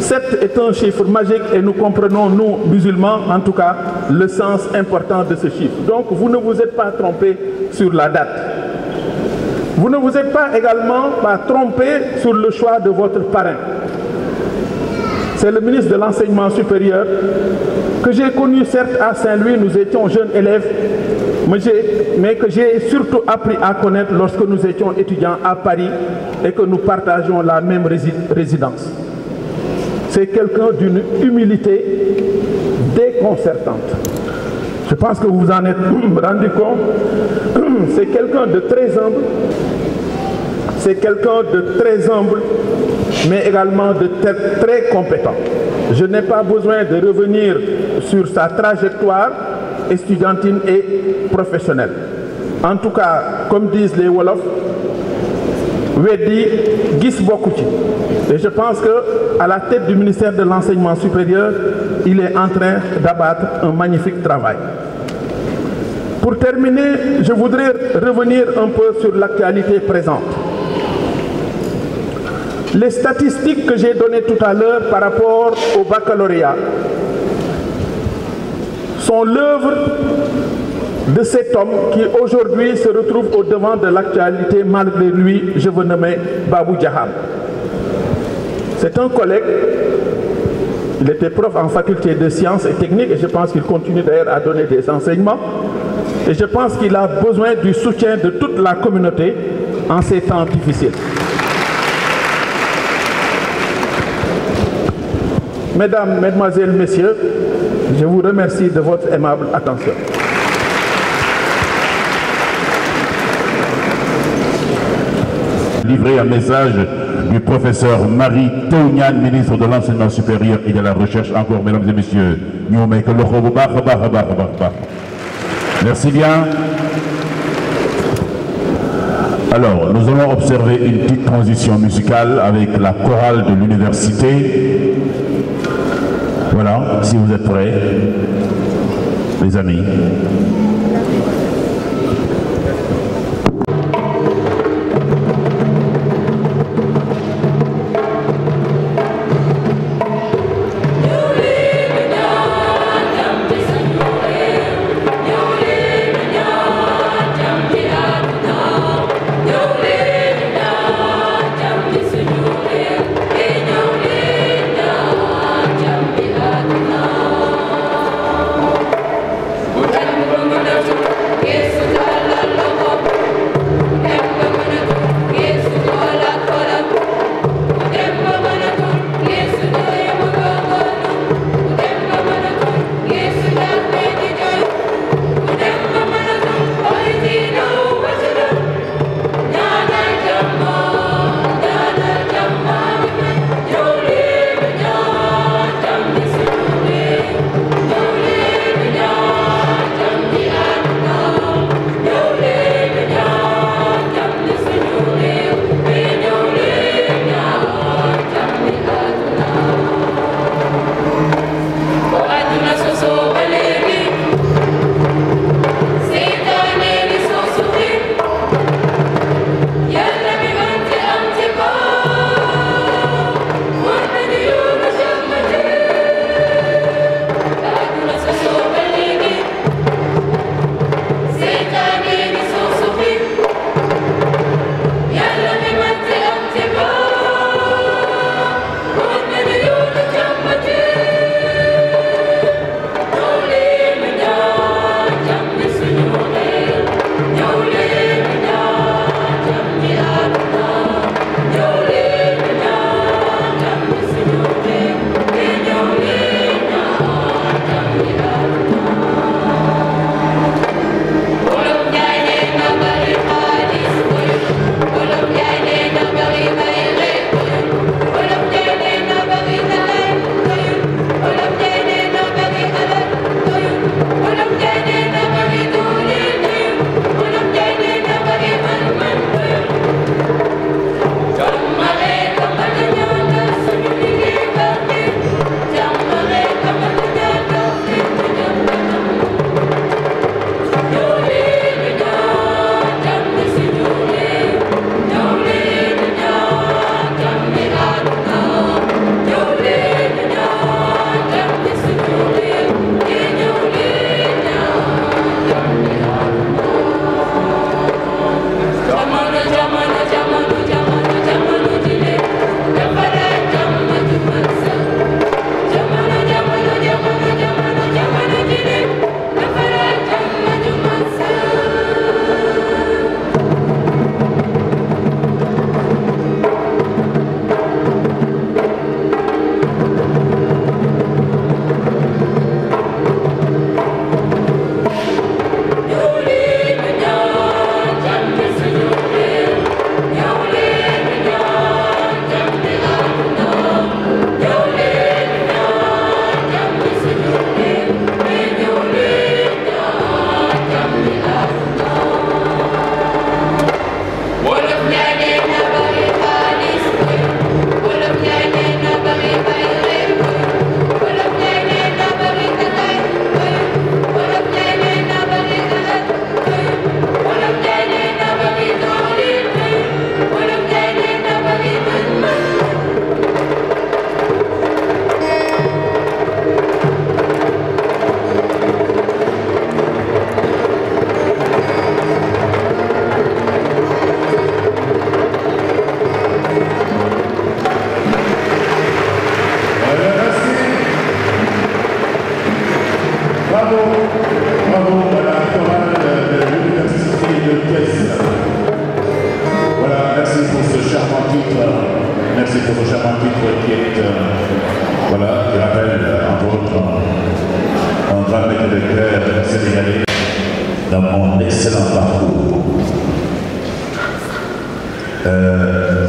E: 7 est un chiffre magique et nous comprenons, nous, musulmans, en tout cas, le sens important de ce chiffre. Donc, vous ne vous êtes pas trompé sur la date. Vous ne vous êtes pas également trompé sur le choix de votre parrain. C'est le ministre de l'Enseignement supérieur que j'ai connu certes à Saint-Louis, nous étions jeunes élèves, mais que j'ai surtout appris à connaître lorsque nous étions étudiants à Paris et que nous partageons la même résidence. C'est quelqu'un d'une humilité déconcertante. Je pense que vous vous en êtes rendu compte. C'est quelqu'un de très humble. C'est quelqu'un de très humble, mais également de très compétent. Je n'ai pas besoin de revenir sur sa trajectoire estudiantine et professionnelle. En tout cas, comme disent les Wolofs, Wedi gis bokku ci. Et je pense qu'à la tête du ministère de l'Enseignement supérieur, il est en train d'abattre un magnifique travail. Pour terminer, je voudrais revenir un peu sur l'actualité présente. Les statistiques que j'ai données tout à l'heure par rapport au baccalauréat sont l'œuvre de cet homme qui aujourd'hui se retrouve au devant de l'actualité. Malgré lui, je veux nommer Babou Djaham. C'est un collègue, il était prof en faculté de sciences et techniques et je pense qu'il continue d'ailleurs à donner des enseignements. Et je pense qu'il a besoin du soutien de toute la communauté en ces temps difficiles. Mesdames, Mesdemoiselles, Messieurs, je vous remercie de votre aimable attention.
B: Livré un message du professeur Marie Théonian, ministre de l'Enseignement supérieur et de la Recherche. Encore, mesdames et messieurs, merci bien. Alors, nous allons observer une petite transition musicale avec la chorale de l'université. Voilà, si vous êtes prêts, les amis.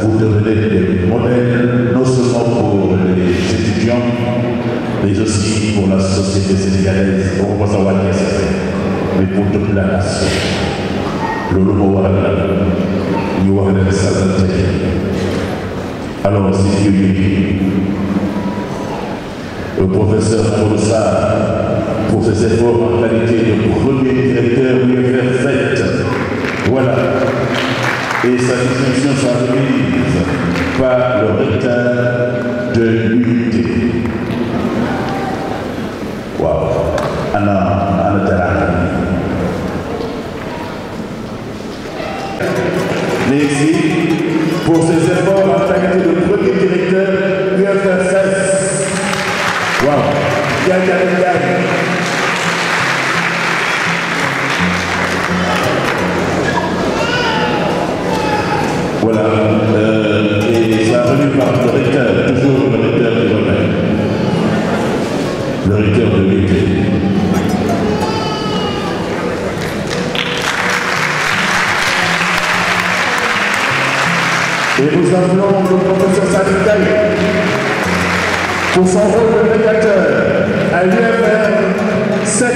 F: Vous devenez des modèles non seulement pour les étudiants, mais aussi pour la société sénégalaise, mais pour toute la nation. loolu moo waral ñu wax leen sant. Alors si le professeur Moussa pour ses efforts en qualité de premier directeur UFR 7. Voilà. Et sa distinction sera remise par le recteur de l'UT. Waouh. Anna Terra. Mais ici, pour ses efforts en qualité de premier directeur UFR 7. Waouh. Voilà, et ça a revenu par le recteur, toujours le recteur du domaine, le recteur de l'UT. Et nous appelons le professeur Sanitaï pour son rôle de médiateur à l'UFR 7.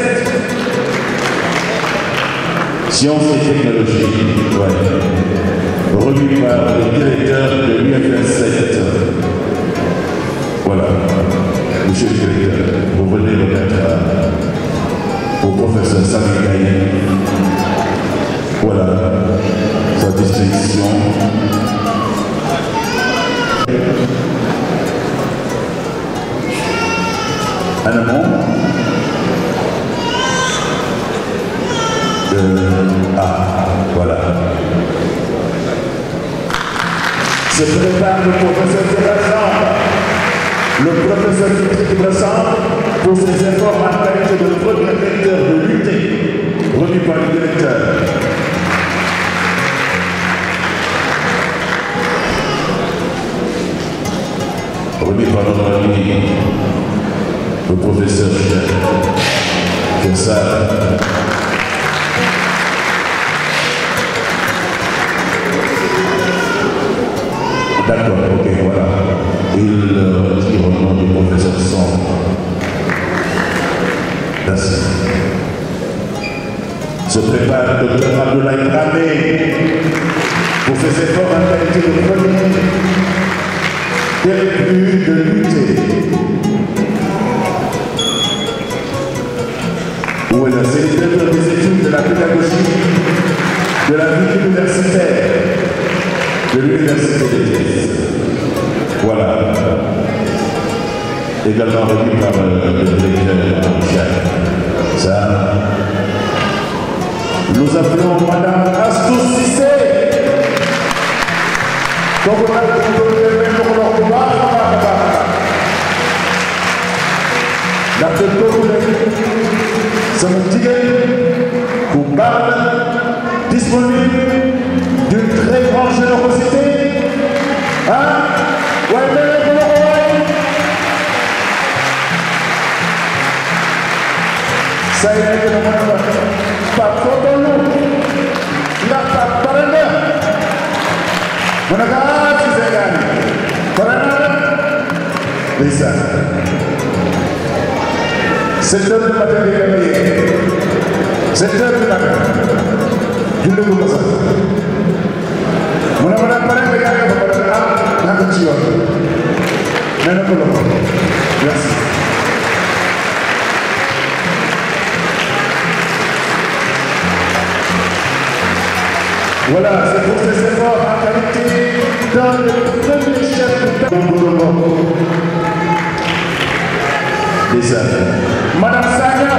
F: Sciences et technologies, ouais. Remis par le directeur de l'UFR 7. Voilà, monsieur le directeur, vous venez remettre au professeur Sami Gaye. Voilà, sa distinction. En amont, voilà. Se prépare le professeur qui ressemble pour ses efforts en qualité de premier directeur de l'UT, remis par le directeur. Remis par notre ami, le professeur que ça. D'accord, ok, voilà. Il retire au nom du professeur Son. Merci. Se prépare le docteur Abdoulaye Dramé pour ses efforts en qualité de premier directeur de l'UT. Où est le directeur des études de la pédagogie de la vie universitaire de l'université de Thiès. Voilà. Également remis par le directeur Michel. Ça. Nous appelons Madame Astou Cissé. La disponible d'une très grande générosité. Hein? Ça y est, pas trop dans l'eau. Là, pas par là. On a gagné, c'est gagné. Par là. Et ça. 7 heures du matin, il est gagné. 7 heures du matin. Je ne le vois pas. On a parlé de gagner, on a parlé de gagner. Merci. Voilà, c'est pour ces efforts en qualité dans le premier chef de Madame Saga,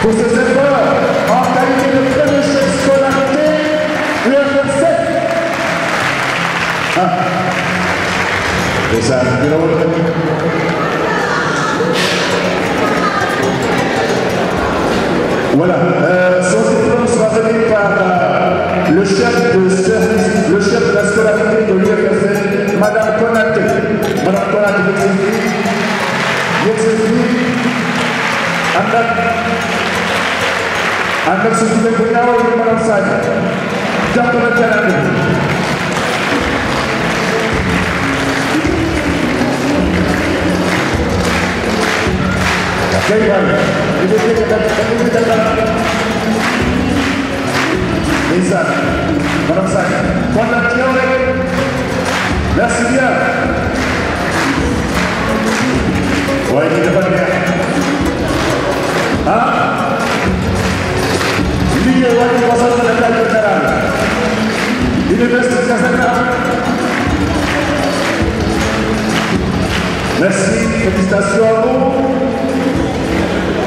F: pour ses efforts en qualité de premier chef scolarité, UFR 7. Et ça, voilà, son diplôme sera remis par le chef de service, le chef de la scolarité de l'UFR, Madame Konaté. Madame Konaté, Anda sesuai bernyawa di malam saja. Jangan rencana Oke, baik. Itu kita
B: Merci bien. Oui, il n'est pas bien. Hein? Ligue Wadi Bossas de la Générale. Université Casablanca. Merci, félicitations à vous.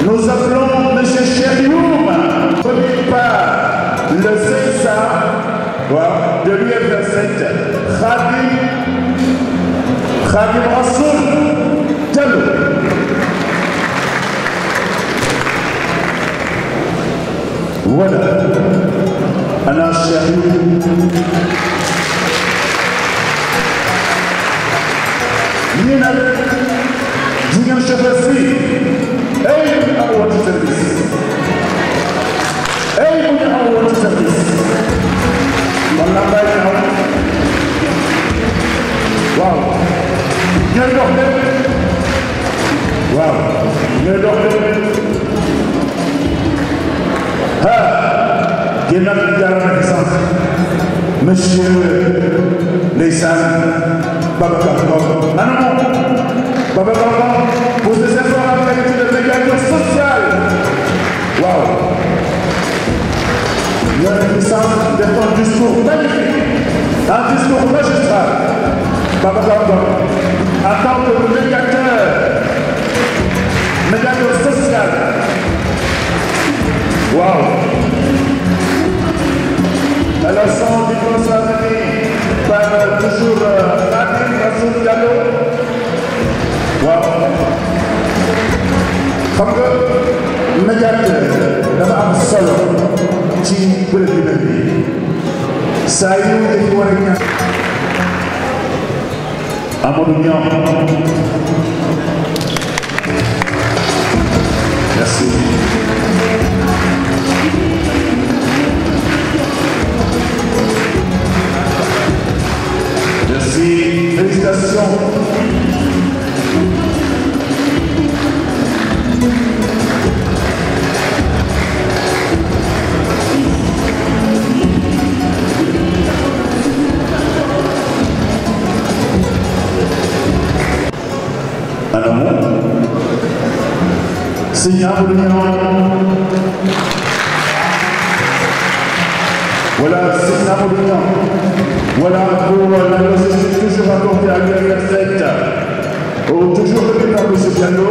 B: Nous appelons M. Cherioum, premier par le CSA de l'UFR7, Khadim Rassoul Diallo. Voilà, Anna Cherioum. Nina Junior Chefessi. Hey, I want to service. Hey, I want to service. Wow. You're doctor. Wow. You're doctor. Ah, Guénat Diarra Naissance. Monsieur Leyssan Babacar. Ah non, Babacar, pour ces efforts à la qualité de médiateur social. Wow. Il y a une puissance de ton discours magnifique, un discours magistral. Babacar, en tant que médiateur social. Wow. Alors, son diplôme sera donné par toujours Khadim Rassoul Diallo. Wow. Xam nga médiateur dafa am solo ci bërëb yu mel nii saa yu dañu war a ñaan Amadou Niang. Merci. Merci, félicitations. Alors, Seigneur, voilà, Seigneur, voilà pour la logistique toujours apportée à l'UFR7, toujours le par M. Diallo.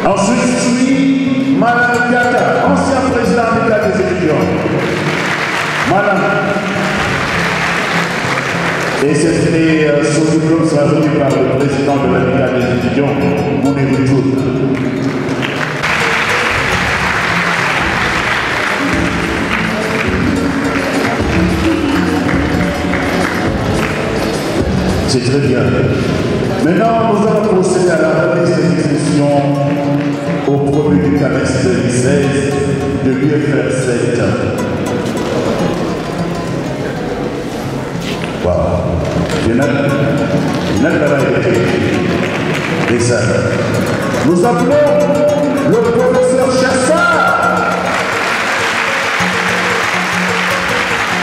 B: Ensuite, suit Madame Diata, ancien président de l'État des étudiants. Madame. Et c'était son diplôme sera remis par le président de l'Amicale des étudiants, Mouné Boujoud. C'est très bien. Maintenant, nous allons procéder à la remise des discussions au premier trimestre 2016 de l'UFR7. Wow. Nous appelons le professeur Chassard.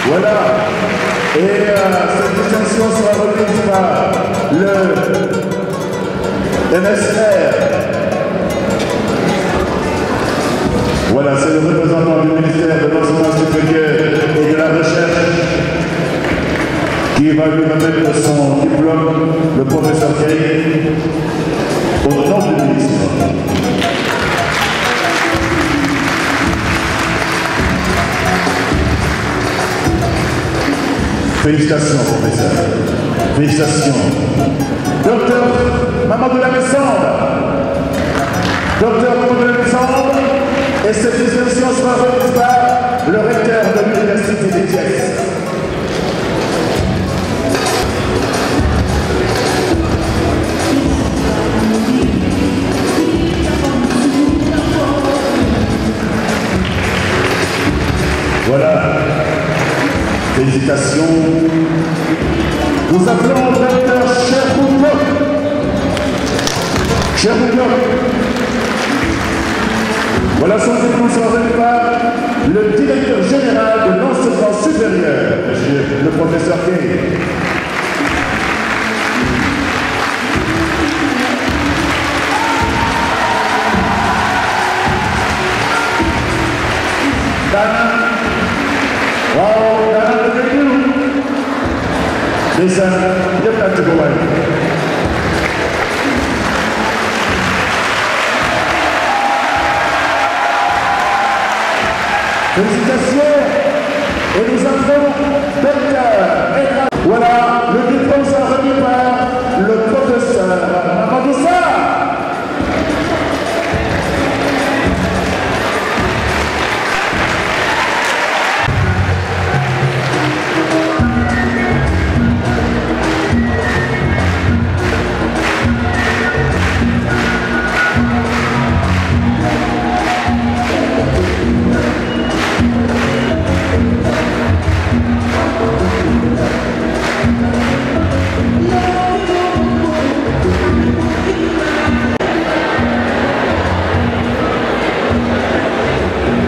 B: Voilà. Et cette distinction sera remise par le MSR. Voilà, c'est le représentant du ministère de l'Enseignement supérieur et de la Recherche qui va lui remettre son diplôme, le professeur Kay, au nom du ministre. Félicitations, professeur. Félicitations. Docteur Mamadou Lamessandre. Docteur Mamadou Lamessandre. Et cette distinction sera remise par le recteur de l'Université des Thiès. Voilà. Félicitations. Nous appelons le docteur Cherbourg. Voilà son diplôme sera remis par le directeur général de l'enseignement l'enseignement supérieur, monsieur le professeur Kay. Dana, wow, Dana, thank you. Listen, get that to go away. Félicitations et nous appelons docteur. Voilà, le diplôme sera remis par le professeur Mamadou Sarr.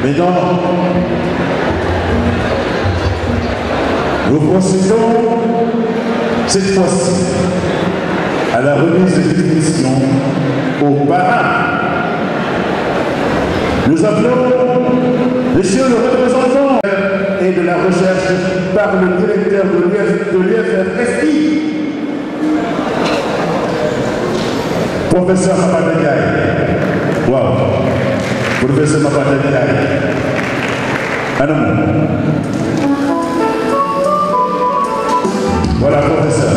B: Mesdames, nous procédons cette fois-ci à la remise de définition aux parrains. Nous appelons monsieur le représentant et de la recherche par le directeur de l'UFR-SI, professeur Mabadagaï. Wow. Professeur Mabadagaï. Un homme. Voilà, professeur.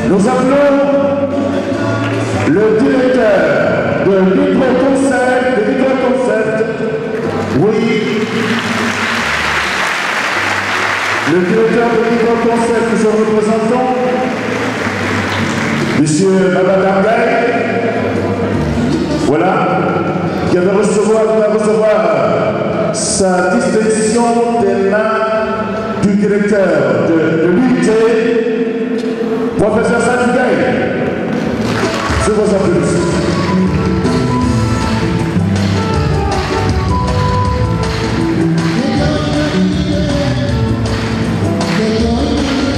B: Nous appelons le directeur de Microconcept, oui, le directeur de Microconcept que nous représentons, monsieur Mabadagaï, voilà, qui va recevoir sa distinction des mains du directeur de l'UT, professeur Sadougaï. Je vous applaudis.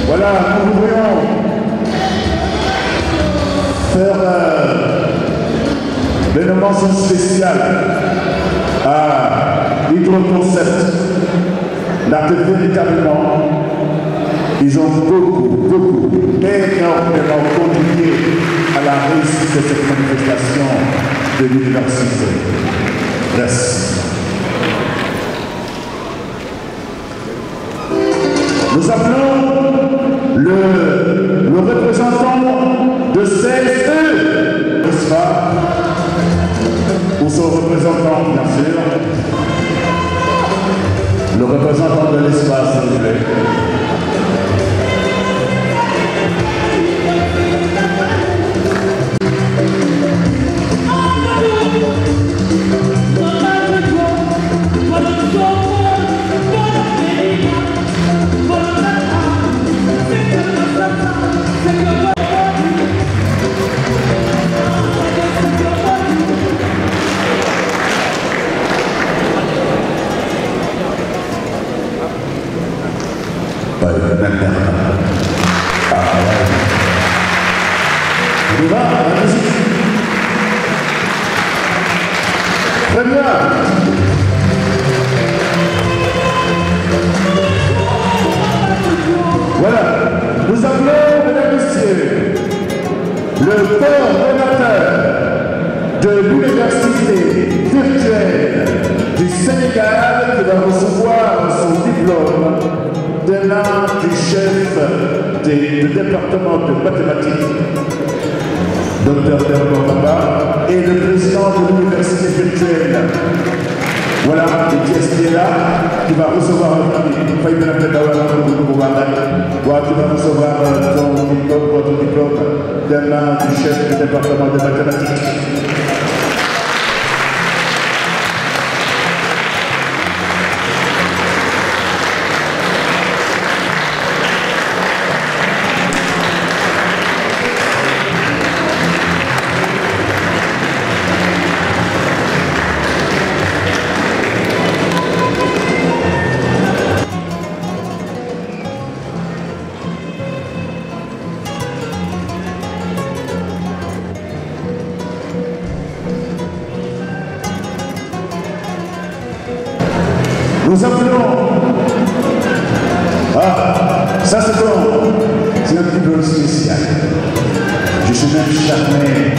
B: Voilà, nous voudrions faire des mentions spéciales à Hydroconcept. Là, véritablement, ils ont beaucoup, énormément contribué à la réussite de cette manifestation de l'université. Merci. Nous appelons le représentant de CSE, ou son représentant, bien sûr. Le représentant de l'espace, s'il vous plaît. Voilà, nous appelons, mesdames et messieurs, le coordonnateur de l'université virtuelle du Sénégal qui va recevoir son diplôme de l'un du chef du département de mathématiques, Dr Bernard Baba, et le président de l'université virtuelle. Voilà, le TST est là, qui va recevoir qui va recevoir ton diplôme, votre diplôme d'un du chef du département de mathématiques. Nous appelons. Ah, ça c'est bon. C'est un diplôme spécial. Je suis même charmé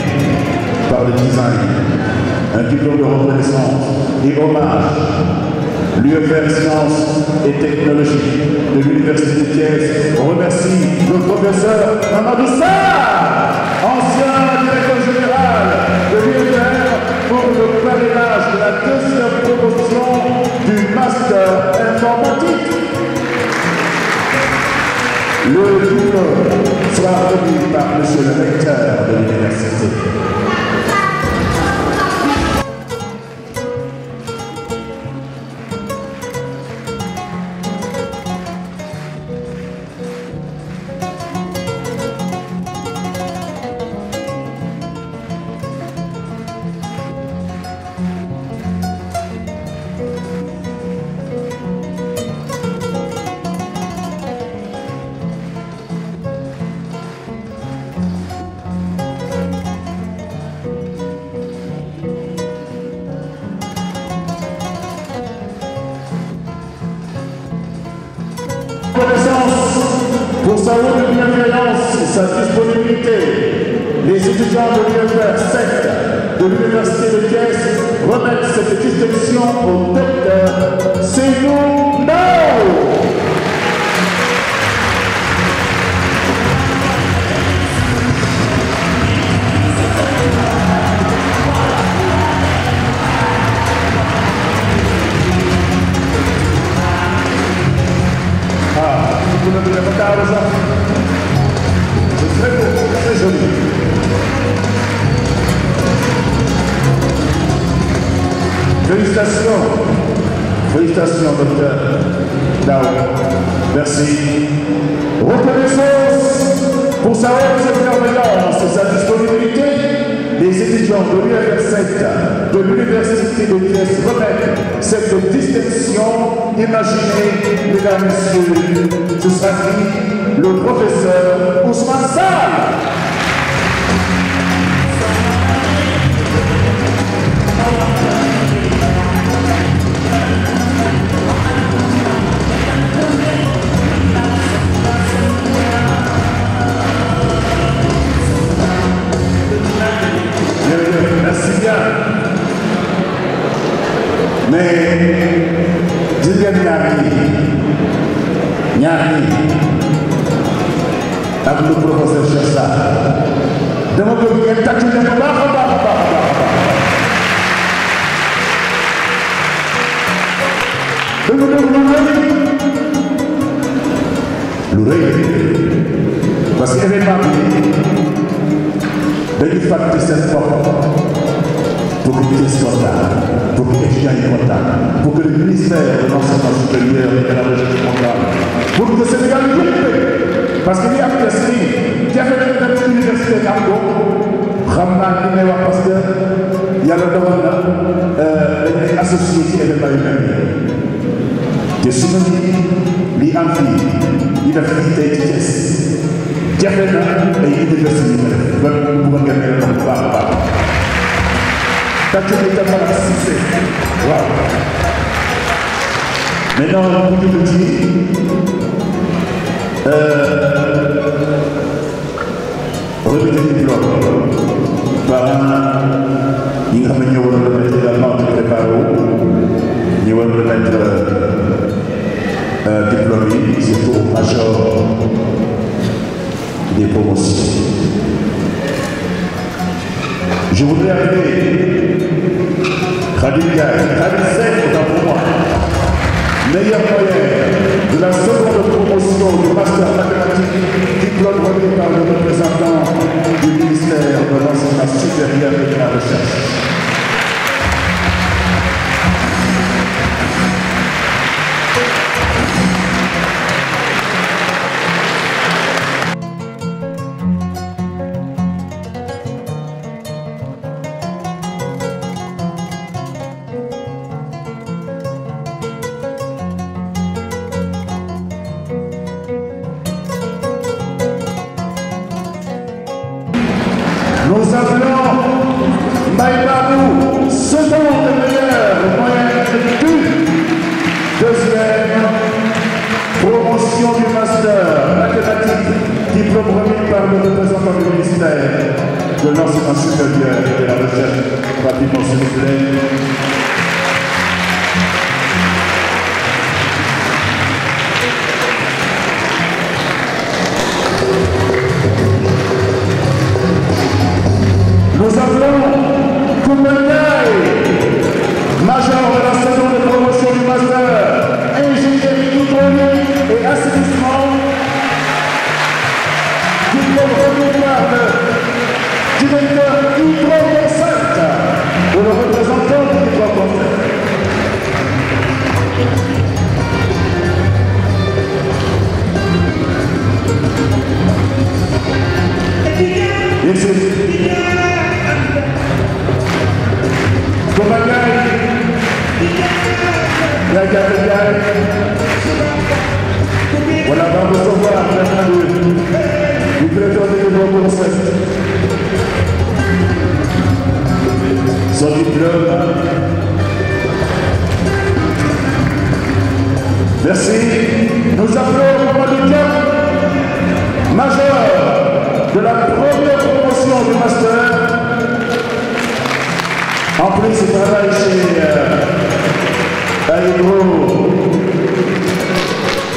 B: par le design. Un diplôme de reconnaissance et hommage. L'UFR Sciences et Technologies de l'Université de Thiès remercie le professeur Mamadou Sarr, ancien directeur général de l'UFR, pour le parrainage de la deuxième promotion du Master informatique. Le diplôme sera remis par M. le recteur de l'université. Pour sa haute bienveillance et sa disponibilité, les étudiants de l'UFR 7 de l'Université de Thiès remettent cette distinction au docteur Seydou Ndao. Vous ne devez pas aux enfants. C'est très beau, très joli. Félicitations. Félicitations, docteur Ndao. Merci. Reconnaissance pour sa haute bienveillance et sa disponibilité. Les étudiants de l'UFR 7 de l'Université de Thiès remettent cette distinction. Imaginez, mesdames et messieurs, ce sera qui le professeur Ousmane Sarr. Merci bien. Mais Julien Nyari, avec le professeur Chessa, dama bëgg ngeen tàccu leen bu baax a baax a baax a baax. Lu rëy parce que événement bi dañuy fàtte seen bopp pour que ñu gis kontaan, pour que étudiants yi kontaan, pour que le ministère de l'enseignement supérieur et de la recherche mondiale, pour que le Sénégal yëpp, parce que li am des nii jafe nañu dem ci université am ko xam naa li may wax parce que yàlla dogal na dañuy associé ci événement yu mel nii te su ma li am fii li def fii tey ci Thiès jafe na ay université yi def ba bu ngeen mel bu baax a baax. Tàccu bi tam mën a Cissé waaw maintenant bu ñu ci remise de diplôme parents ñi nga xam ne ñoo war a remettre également di préparé wu ñi war a remettre diplôme yi surtout au major des promotions. Je voudrais appeler Khadim Gaye, Khadim Seck, autant pour moi, meilleur moyen de la seconde promotion du master mathématique, diplôme remis par le représentant du ministère de l'enseignement supérieur et de la recherche. Nous appelons Maïbabou, second meilleur moyen de par le représentant du ministère de l'enseignement supérieur et de la recherche, rapidement s'il vous plaît. Nous appelons Koumenay, major de la saison de promotion du master, ingénierie hydraulique et assainissement, diplôme remis par le directeur Hydro-Concept ou le représentant du Hydro-Concept. Ici. Voilà, on va recevoir maintenant du directeur de Hydro-Concept. Son diplôme. Merci. Nous appelons le handicap majeur de la première promotion du master. En plus, il travaille chez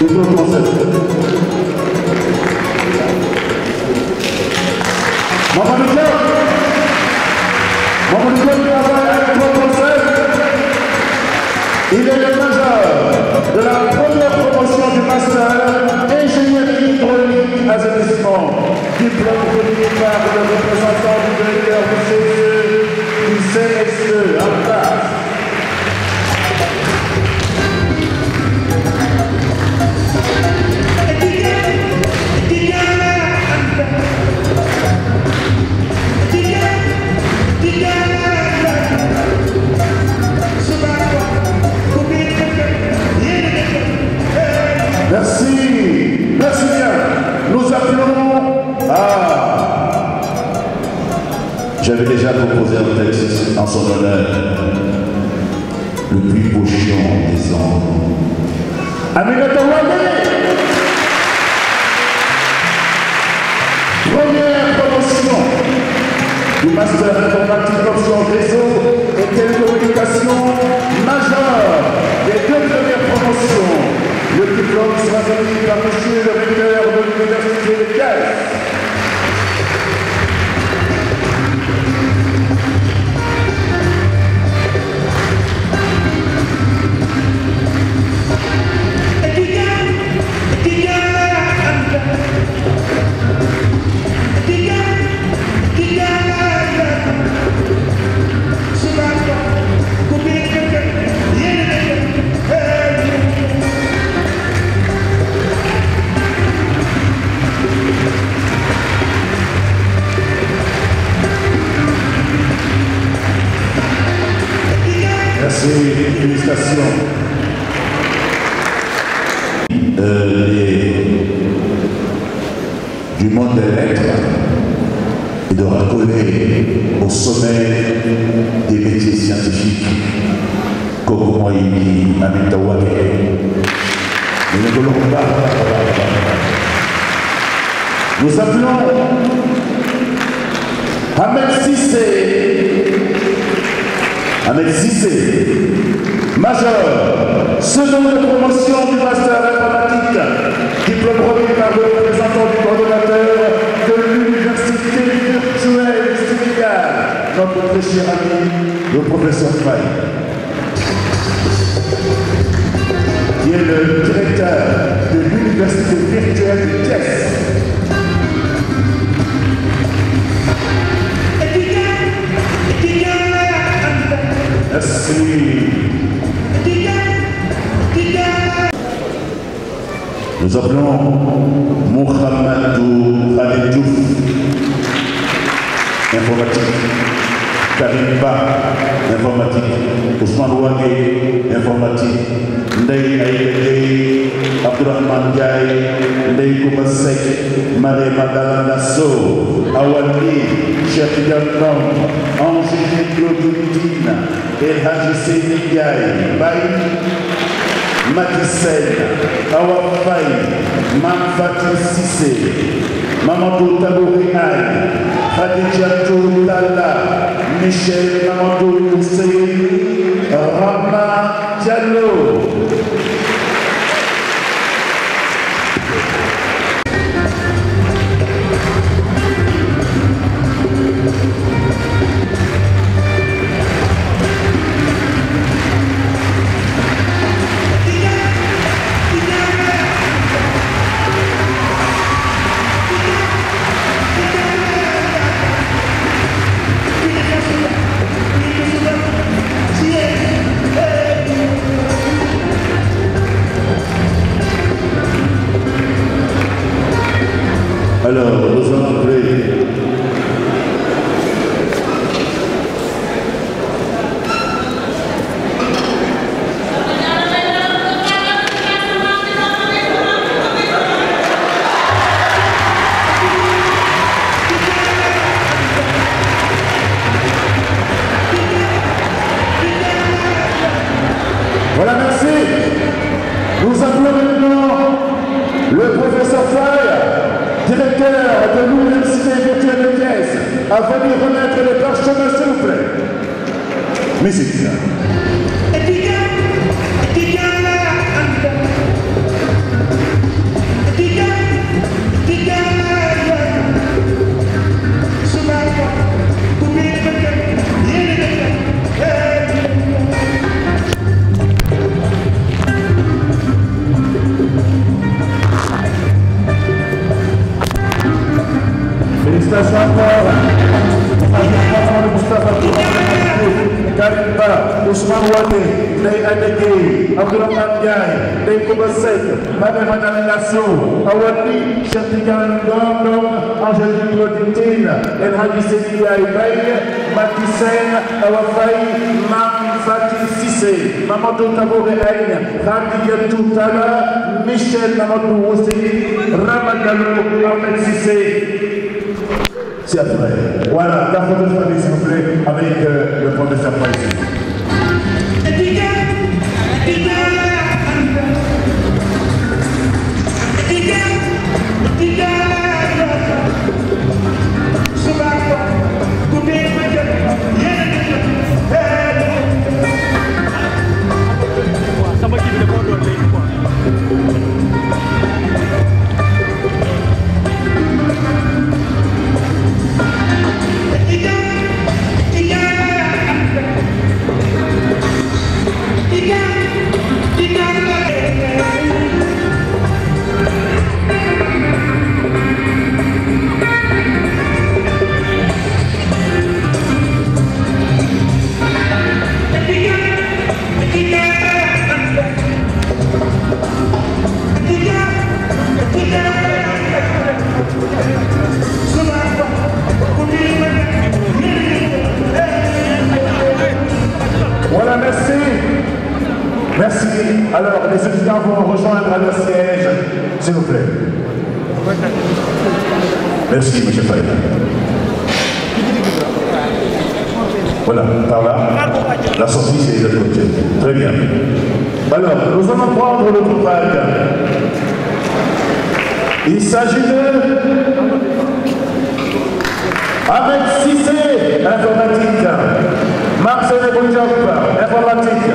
B: Hydro-Concept. Maman du club travaille à Hydro-Concept. Il est le major de la première promotion du master ingénierie hydraulique assainissement, diplôme remis par le représentant du directeur du CSE en place. Merci, merci bien. Nous appelons
F: J'avais déjà proposé un texte en son honneur, le plus beau chion des hommes.
B: Aminata Wade, première promotion du master informatique option réseau et télécommunications majeur des deux premières promotions. Le diplôme sera remis par monsieur le recteur de l'université de Caisse.
F: Merci, félicitations. Du monde des lettres et de rappeler au sommet des métiers scientifiques Kokomo Yiki, Aminata Wade. Nous ne voulons pas.
B: Nous appelons Ahmed Cissé, major, seconde promotion du master informatique, diplôme remis par le représentant du coordonnateur de l'université virtuelle Sénégal, notre très cher ami, le professeur Faye, qui est le directeur de l'université virtuelle de Thiès. Merci.
F: Nous appelons Mohamedou Khaled Diouf, informatique, Karim Ba, informatique, Ousmane Ouagé, informatique, Ndeye Aïdé, Abdourahmane Ndiaye, Ndeye Kouba Seck, Maré Madalanda Sow, Awali, Cheikh Dianom, Angélique Claudine, El Hadji Seyni Ndiaye, Baye, Macky Sène, Awa Faye, Mam Fatou Cissé,
B: Mamadou Tabouri Aïe, Khadijatou Talla, Michel Mamadou Seyni, Rama Diallo.
F: Alors, nous allons appeler
B: Voilà, merci. Nous appelons maintenant le professeur Faye, directeur de l'Université virtuelle de Thiès, à venir remettre les parchemins, s'il vous plaît. Musique. Félicitations encore. Karimba, Ousmane Wade, Ndeye Adegui, Abdourahmane Ndiaye, Ndeye Kouba Seck, Madame Nassou, Awadi, Cheikh Tidiane Ndong, Angélique Claudine, El Hadji Seydi Ndiaye Baye, Mati Sène, Awa Faye, Mam Fati Cissé, Mamadou Tabouri Aïne, Khadijatou Talla, Michel Mamadou Ousseini, Ramadalou Ahmed Cissé. C'est après. Voilà, la photo de famille, s'il vous plaît, avec le professeur Païsi. Voilà, merci. Merci. Alors, les étudiants vont rejoindre le siège, s'il vous plaît. Merci, M. Faye. Voilà, par là, la sortie, c'est de l'autre côté. Très bien. Alors, nous allons prendre le total. Il s'agit de Ahmed Cissé, informatique. Marcel Boudjab, informatique.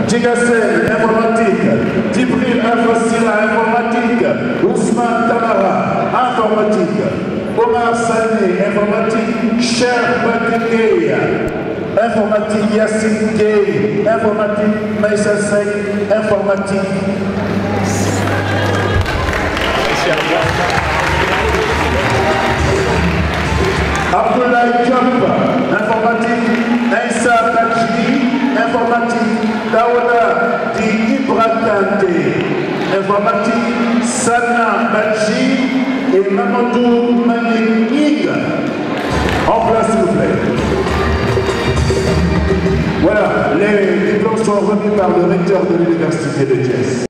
B: Djigassel, informatique. Djibril Infosila, informatique. Ousmane Tamara, informatique. Omar Sané, informatique. Cher Batikey, informatique. Yassine Gueye, informatique. Maïssa Sek, informatique. Abdoulaye Diop, informatique. Naïssa Kachini, informatique. Daouda Di Ibrakante, informatique. Sana Badji et Mamadou Manik. En place, s'il vous plaît. Voilà, les diplômes sont remis par le recteur de l'Université de Thiès.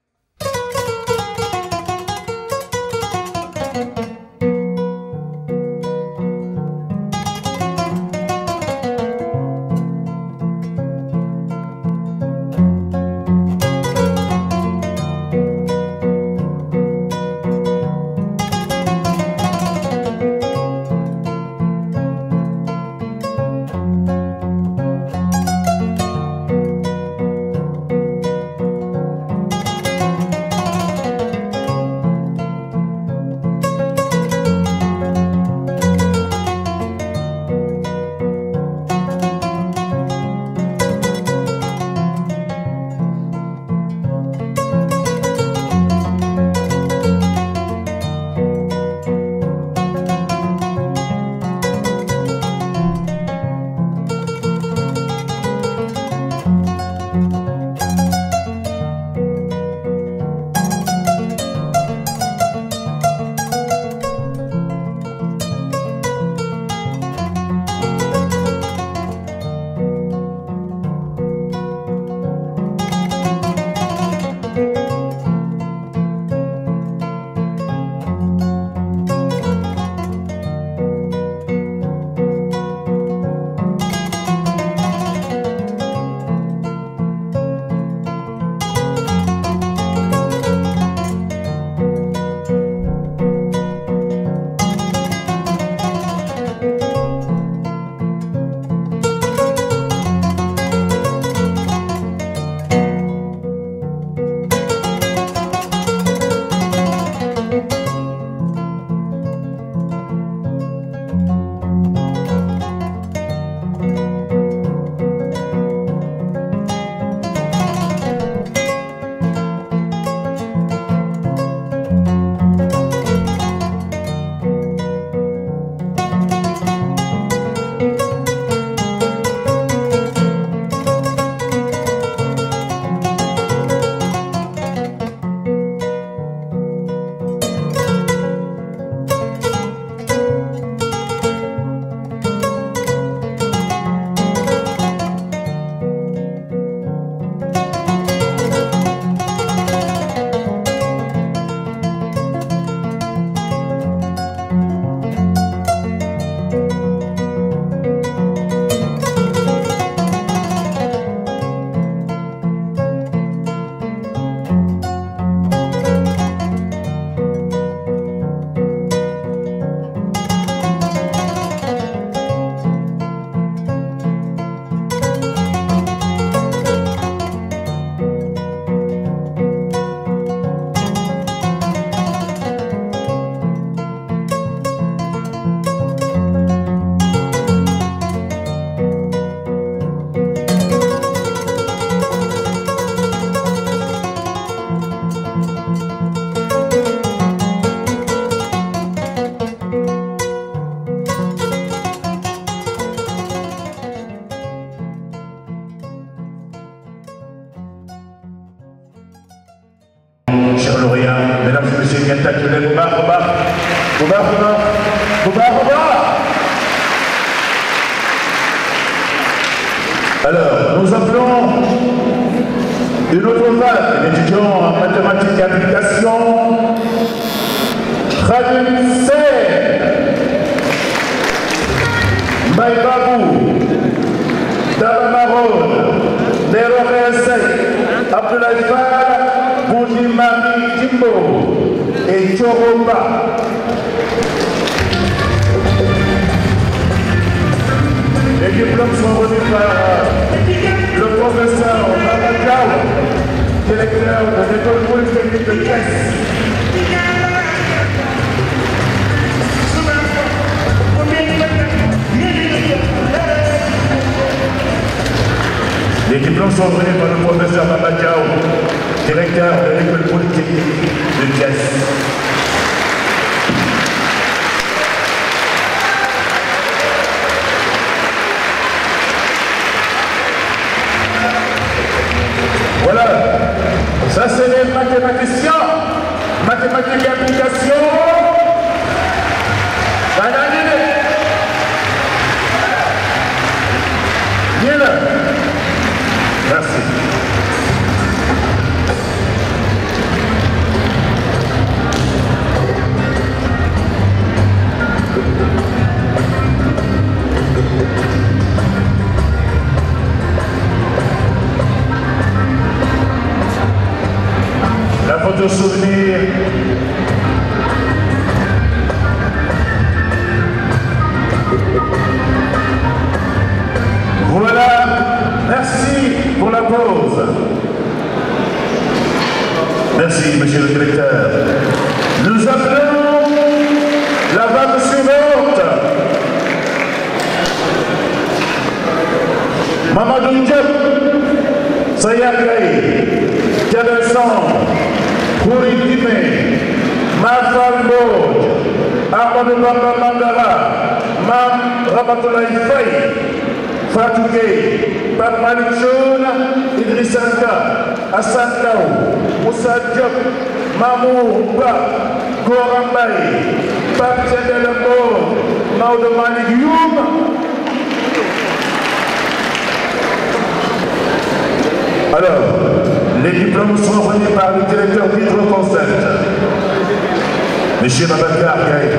B: Alors, nous appelons une autre vague d'étudiants en mathématiques et applications. Khalil Sen, Maïbabou, Dara Maron, Nero Rensei, Abdoulaye Fall, Bouni Marie Timbo et Choroba. Les diplômes sont remis par le professeur Mamadiao, directeur de l'école polytechnique de Thiès. Les diplômes sont remis par le professeur Mamadiao, directeur de l'école polytechnique de Thiès. Voilà, ça c'est les mathématiciens, mathématiques et applications. Merci. La photo souvenir. Voilà, merci pour la pause. Merci, monsieur le directeur. Nous appelons la vague suivante. Mamadou Diop, Sayakay, Kadesson, Kouri Dime, Mafalbo, Amadou Bamba Mandara, Mam Ramatoulaye Faye, Fatou Gueye, Pape Malick Choune, Idrissa Ka, Assane Ndao, Moussa Diop, Mamour Ba, Gora Mbaye, Pape Thiendella Mbor, Maodo Malick Youm. Alors, les diplômes sont remis par le directeur d'Hydroconcept, M. Babacar Gaye.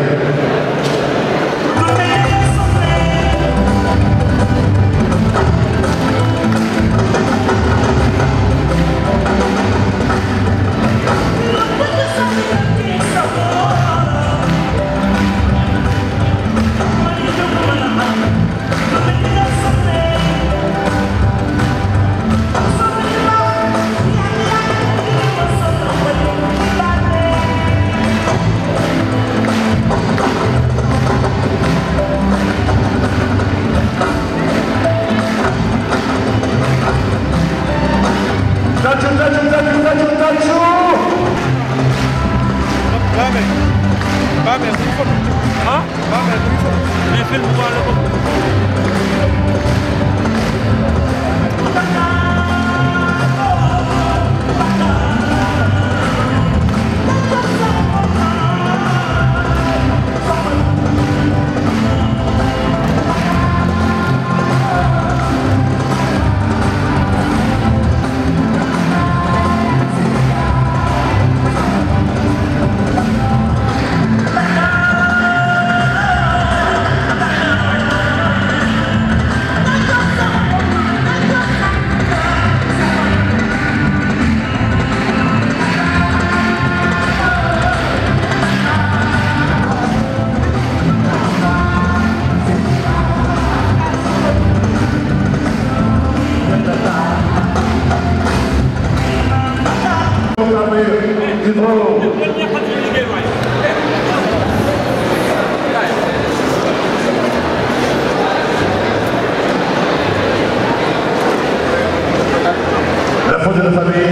B: La faute de la famille.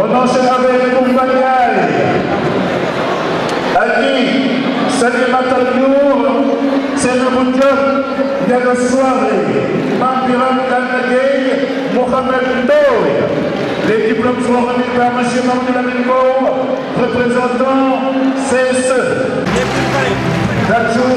B: On enchaîne avec Koumbaniaï, Ali, Salim Ataliour, c'est le podium de la soirée, Mambiram Kanagay, Mohamed Ndoye. Les diplômes seront remis par M. Mamadou Lamine Mbow, représentant CSE. Tachou.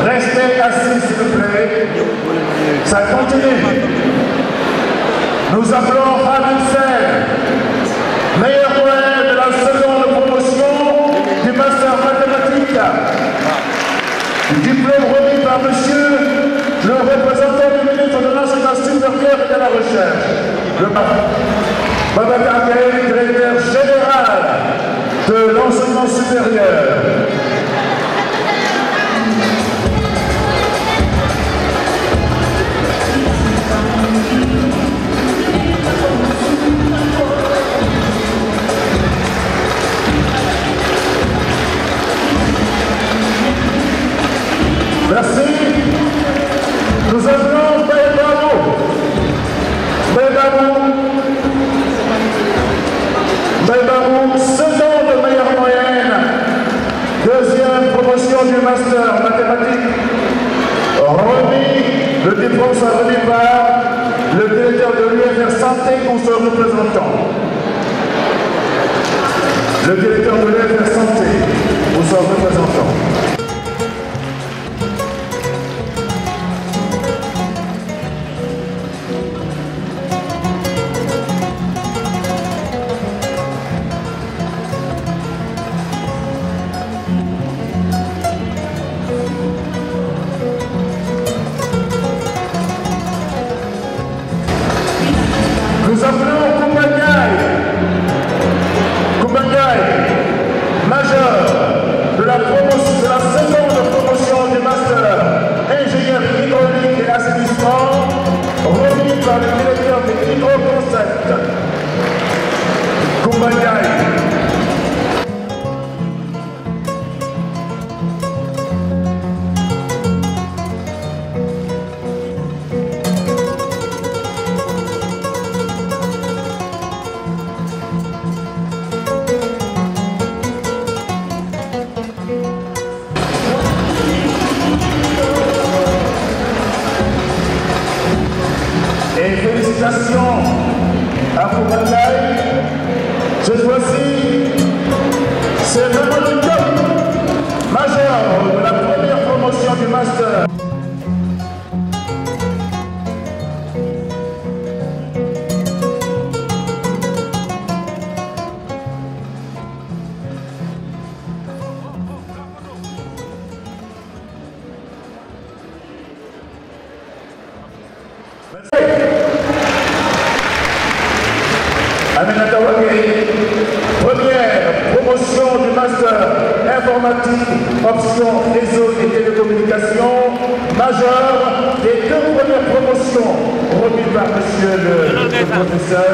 B: Restez assis, s'il vous plaît. Ça continue. Nous appelons Hamid Sen, meilleur poète de la seconde promotion du master mathématique. Diplôme remis par monsieur le représentant du ministre de l'enseignement supérieur et de la recherche. Le Babacar Gaye, directeur général de l'enseignement supérieur. Merci. Nous appelons Baïbarou, seconde meilleure moyenne, deuxième promotion du master mathématique. Remis, le diplôme sera remis par le directeur de l'UFR Santé ou son représentant. Le directeur de l'UFR Santé ou son représentant. Nous appelons Koumbangaï, major de la seconde promotion du master ingénierie hydraulique et assainissement, remis par le directeur de Hydroconcept. Koumbangaï. Et félicitations à Koumbangaï. Cette fois-ci, c'est vraiment le top majeur de la première promotion du master. Aminata Wagé, première promotion du master informatique, option réseau et télécommunications, majeur des deux premières promotions remises par monsieur le professeur,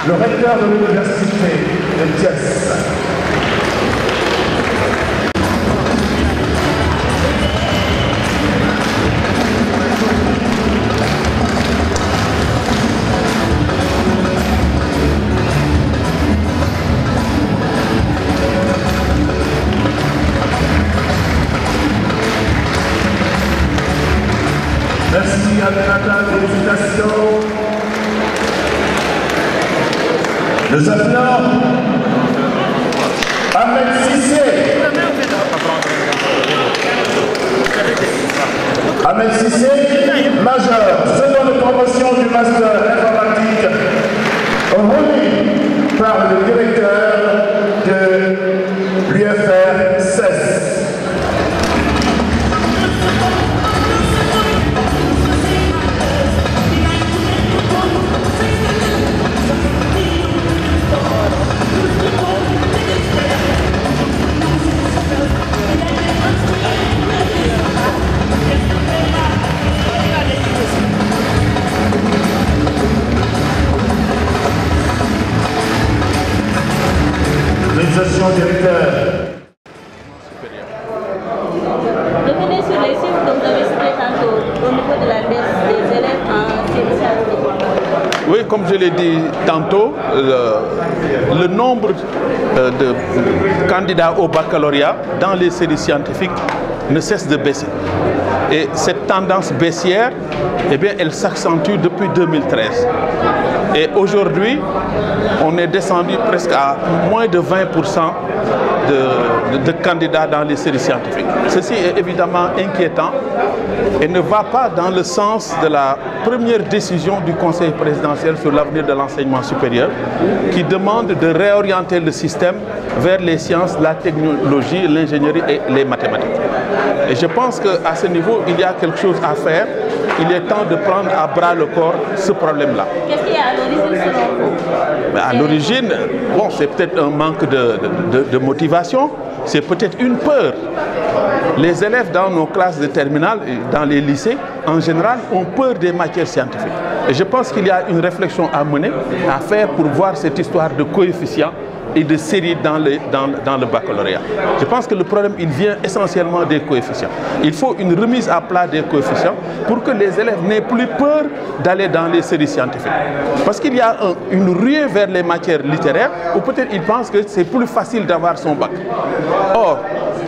B: le recteur de l'université de Thiès. Merci Aminata, félicitations. Nous appelons Ahmed Sissé. Ahmed Sissé, major, seconde promotion du master informatique, remis par le directeur de l'UFR 16. Directeur.
G: Revenez sur les chiffres que vous avez cités tantôt au niveau de la baisse des élèves en série scientifique.
E: Oui, comme je l'ai dit tantôt, le nombre de candidats au baccalauréat dans les séries scientifiques ne cesse de baisser. Et cette tendance baissière, eh bien, elle s'accentue depuis 2013. Et aujourd'hui, on est descendu presque à moins de 20% de candidats dans les séries scientifiques. Ceci est évidemment inquiétant et ne va pas dans le sens de la première décision du Conseil présidentiel sur l'avenir de l'enseignement supérieur qui demande de réorienter le système vers les sciences, la technologie, l'ingénierie et les mathématiques. Et je pense qu'à ce niveau, il y a quelque chose à faire. Il est temps de prendre à bras le corps ce problème-là.
G: Qu'est-ce qu'il y a à l'origine selon vous?
E: À l'origine, bon, c'est peut-être un manque de motivation, c'est peut-être une peur. Les élèves dans nos classes de terminale, dans les lycées, en général, ont peur des matières scientifiques. Et je pense qu'il y a une réflexion à mener, à faire pour voir cette histoire de coefficients et de séries dans le baccalauréat. Je pense que le problème, il vient essentiellement des coefficients. Il faut une remise à plat des coefficients pour que les élèves n'aient plus peur d'aller dans les séries scientifiques. Parce qu'il y a une ruée vers les matières littéraires où peut-être ils pensent que c'est plus facile d'avoir son bac. Or,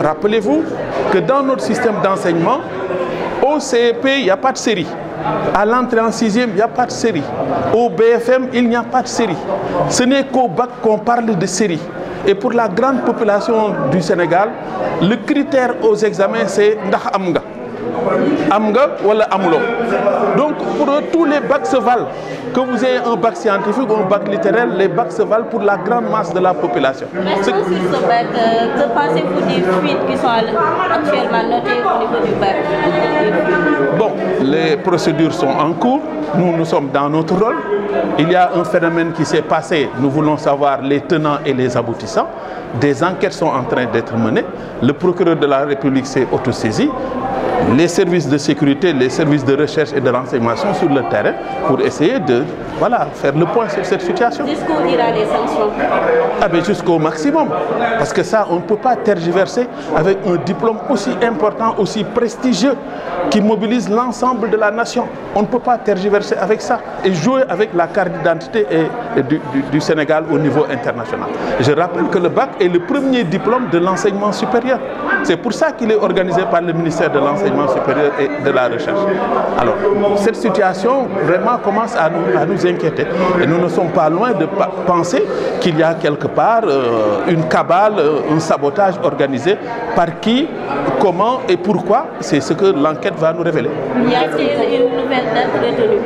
E: rappelez-vous que dans notre système d'enseignement, au CEP, il n'y a pas de série. À l'entrée en 6e, il n'y a pas de série. Au BFM, il n'y a pas de série. Ce n'est qu'au bac qu'on parle de série. Et pour la grande population du Sénégal, le critère aux examens, c'est ndax am nga. Am nga wala amulo. Donc pour eux, tous les bacs se valent. Que vous ayez un bac scientifique ou un bac littéraire, les bacs se valent pour la grande masse de la population.
G: Restons sur ce bac. Que pensez-vous des fuites qui sont actuellement notées au niveau du bac?
E: Bon, les procédures sont en cours. Nous sommes dans notre rôle. Il y a un phénomène qui s'est passé. Nous voulons savoir les tenants et les aboutissants. Des enquêtes sont en train d'être menées. Le procureur de la République s'est autosaisi. Les services de sécurité, les services de recherche et de renseignement sont sur le terrain pour essayer de faire le point sur cette situation.
G: Jusqu'où ira les sanctions?
E: Jusqu'au maximum. Parce que ça, on ne peut pas tergiverser avec un diplôme aussi important, aussi prestigieux, qui mobilise l'ensemble de la nation. On ne peut pas tergiverser avec ça et jouer avec la carte d'identité du Sénégal au niveau international. Je rappelle que le bac est le premier diplôme de l'enseignement supérieur. C'est pour ça qu'il est organisé par le ministère de l'Enseignement supérieur et de la Recherche. Alors, cette situation vraiment commence à nous inquiéter. Et nous ne sommes pas loin de penser qu'il y a quelque part une cabale, un sabotage organisé par qui, comment et pourquoi. C'est ce que l'enquête va nous révéler.
G: Y a-t-il une nouvelle date retenue?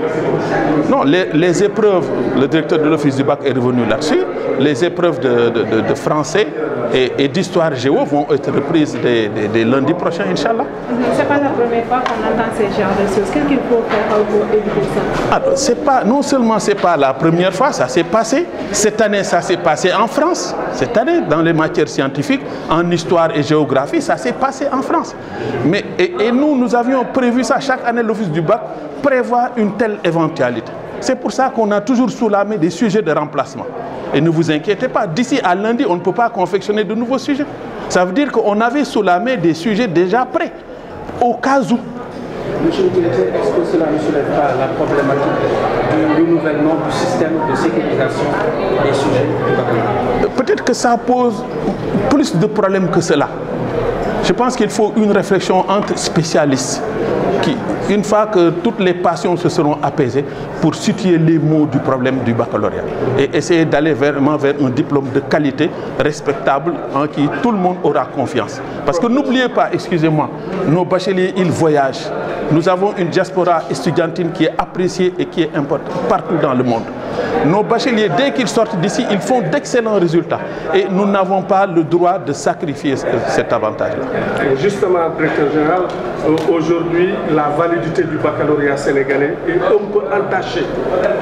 E: Non, les épreuves, le directeur de l'Office du bac est revenu là-dessus. Les épreuves de français et d'histoire géo vont être reprises dès lundi prochain, Inch'Allah.
H: Ce n'est pas la première fois qu'on entend ce genre de choses. Qu'est-ce qu'il faut faire pour éviter ça?
E: Non seulement ce n'est pas la première fois, ça s'est passé. Cette année, ça s'est passé en France. Cette année, dans les matières scientifiques, en histoire et géographie, ça s'est passé en France. Et nous avions prévu ça. Chaque année, l'Office du bac prévoit une telle éventualité. C'est pour ça qu'on a toujours sous la main des sujets de remplacement. Et ne vous inquiétez pas, d'ici à lundi, on ne peut pas confectionner de nouveaux sujets. Ça veut dire qu'on avait sous la main des sujets déjà prêts, au cas où.
I: Monsieur le directeur, est-ce que cela ne soulève pas la problématique du renouvellement du système de sécurisation des sujets?
E: Peut-être que ça pose plus de problèmes que cela. Je pense qu'il faut une réflexion entre spécialistes une fois que toutes les passions se seront apaisées, pour situer les mots du problème du baccalauréat et essayer d'aller vraiment vers un diplôme de qualité, respectable, en qui tout le monde aura confiance. Parce que n'oubliez pas, excusez-moi, nos bacheliers, ils voyagent. Nous avons une diaspora estudiantine qui est appréciée et qui est importante partout dans le monde. Nos bacheliers, dès qu'ils sortent d'ici, ils font d'excellents résultats. Et nous n'avons pas le droit de sacrifier cet avantage-là.
J: Justement, directeur général, aujourd'hui, la validité du baccalauréat sénégalais est un peu entachée